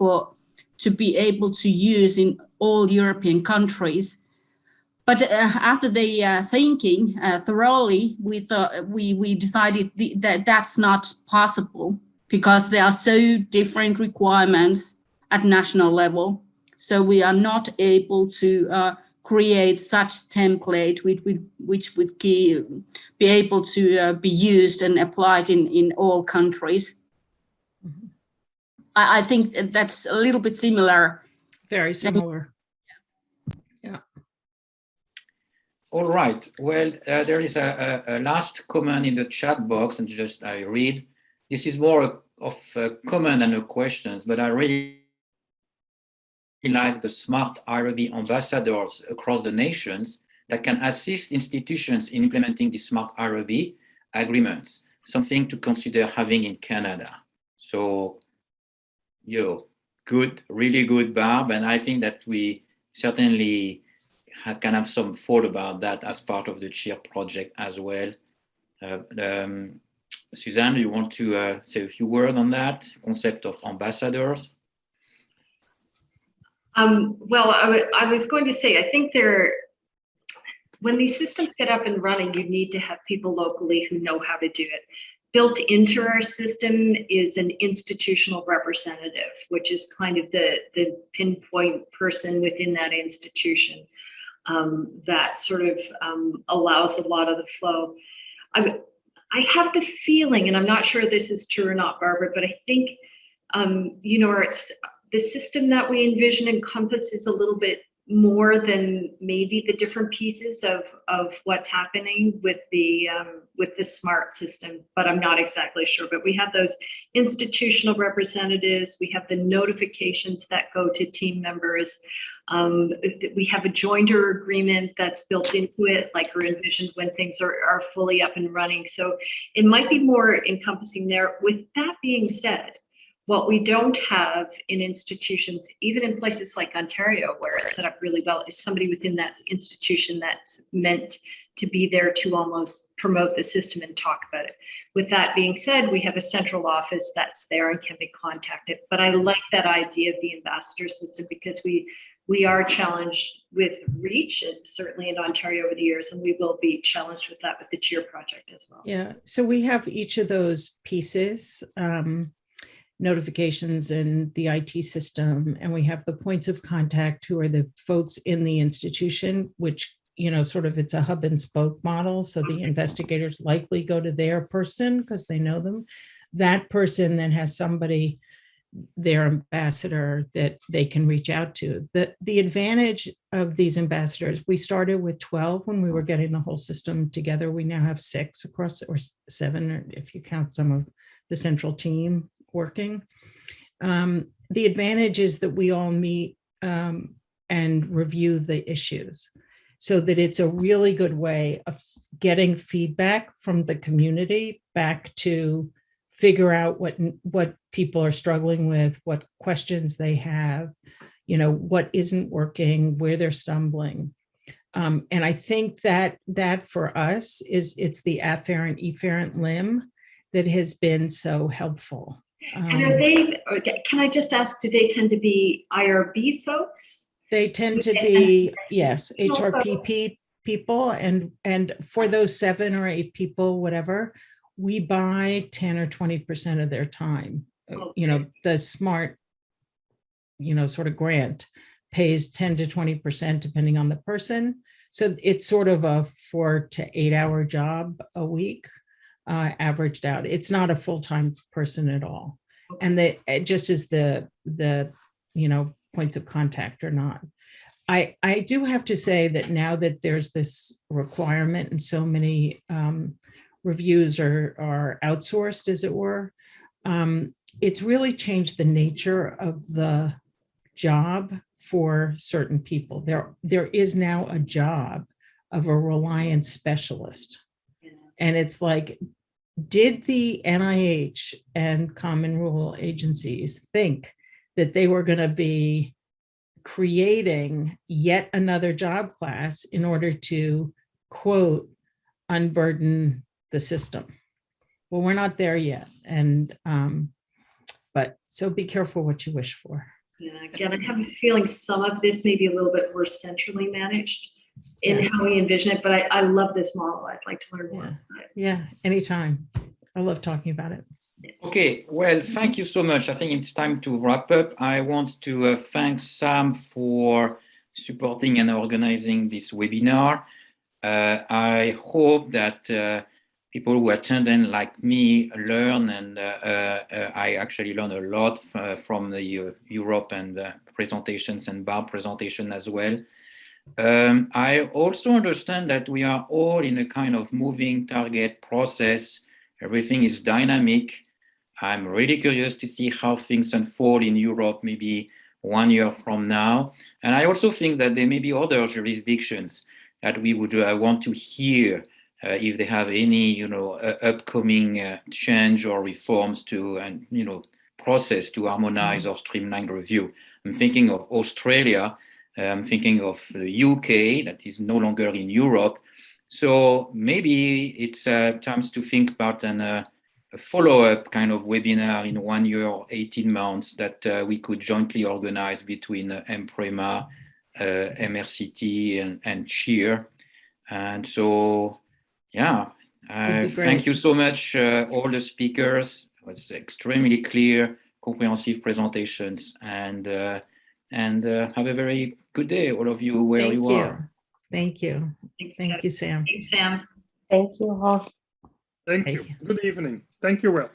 C: to be able to use in all European countries. But after the thinking thoroughly, we thought we decided that that's not possible, because there are so different requirements at national level. So we are not able to create such template which would be able to be used and applied in all countries. Mm-hmm. I think that's a little bit similar.
D: Very similar. Yeah.
A: All right. Well, there is a last comment in the chat box, and just I read. This is more of a comment than a question, but I really like the smart IRB ambassadors across the nations that can assist institutions in implementing the smart IRB agreements, something to consider having in Canada. So, good, really good, Barb, and I think that we certainly can have some thought about that as part of the CHEER project as well. Suzanne, do you want to say a few words on that concept of ambassadors?
E: Well, I was going to say, I think when these systems get up and running, you need to have people locally who know how to do it. Built into our system is an institutional representative, which is kind of the pinpoint person within that institution that sort of allows a lot of the flow. I have the feeling, and I'm not sure this is true or not, Barbara, but I think, it's the system that we envision encompasses a little bit more than maybe the different pieces of what's happening with the SMART system, but I'm not exactly sure. But we have those institutional representatives, we have the notifications that go to team members, we have a jointer agreement that's built into it, like we're envisioned when things are fully up and running. So it might be more encompassing there. With that being said, what we don't have in institutions, even in places like Ontario, where it's set up really well, is somebody within that institution that's meant to be there to almost promote the system and talk about it. With that being said, we have a central office that's there and can be contacted. But I like that idea of the ambassador system, because we are challenged with reach, and certainly in Ontario over the years, and we will be challenged with that with the CHEER project as well.
D: Yeah, so we have each of those pieces. Notifications and the IT system, and we have the points of contact who are the folks in the institution, which, sort of it's a hub and spoke model. So the investigators likely go to their person because they know them. That person then has somebody, their ambassador, that they can reach out to. The advantage of these ambassadors, we started with 12 when we were getting the whole system together. We now have 6 across, or 7, or if you count some of the central team working. The advantage is that we all meet and review the issues, so that it's a really good way of getting feedback from the community back to figure out what people are struggling with, what questions they have, what isn't working, where they're stumbling. And I think that for us it's the afferent efferent limb that has been so helpful.
E: And are they, can I just ask, do they tend to be IRB folks?
D: They tend to be, yes, HRPP people. And for those 7 or 8 people, whatever, we buy 10 or 20% of their time. Okay. The SMART sort of grant pays 10 to 20% depending on the person. So it's sort of a 4 to 8 hour job a week, averaged out. It's not a full-time person at all. And just as the points of contact are not. I do have to say that now that there's this requirement and so many reviews are outsourced, as it were, it's really changed the nature of the job for certain people. There is now a job of a reliance specialist. And it's like, did the NIH and common rule agencies think that they were going to be creating yet another job class in order to, quote, unburden the system? Well, we're not there yet. And, but so be careful what you wish for.
E: Yeah, again, I have a feeling some of this may be a little bit more centrally managed in how we envision it, but I love this model. I'd like to learn more about it.
D: Yeah, anytime. I love talking about it.
A: Okay, well, thank you so much. I think it's time to wrap up. I want to thank Sam for supporting and organizing this webinar. I hope that people who attended, like me, learn, and I actually learned a lot from the Europe and presentations and BARB presentation as well. I also understand that we are all in a kind of moving target process. Everything is dynamic. I'm really curious to see how things unfold in Europe, maybe 1 year from now. And I also think that there may be other jurisdictions that we would want to hear if they have any, upcoming change or reforms to, and process to harmonize or streamline review. I'm thinking of Australia. I'm thinking of the UK, that is no longer in Europe. So maybe it's time to think about a follow-up kind of webinar in 1 year or 18 months that we could jointly organize between Enpr EMA, MRCT, and CHEER. And so, yeah, thank you so much, all the speakers. It was extremely clear, comprehensive presentations, and have a very good day, all of you, where you are.
D: Thank you. Thank you, Sam.
E: Thanks, Sam.
F: Thank you all.
B: Thank you. Good evening. Thank you, well.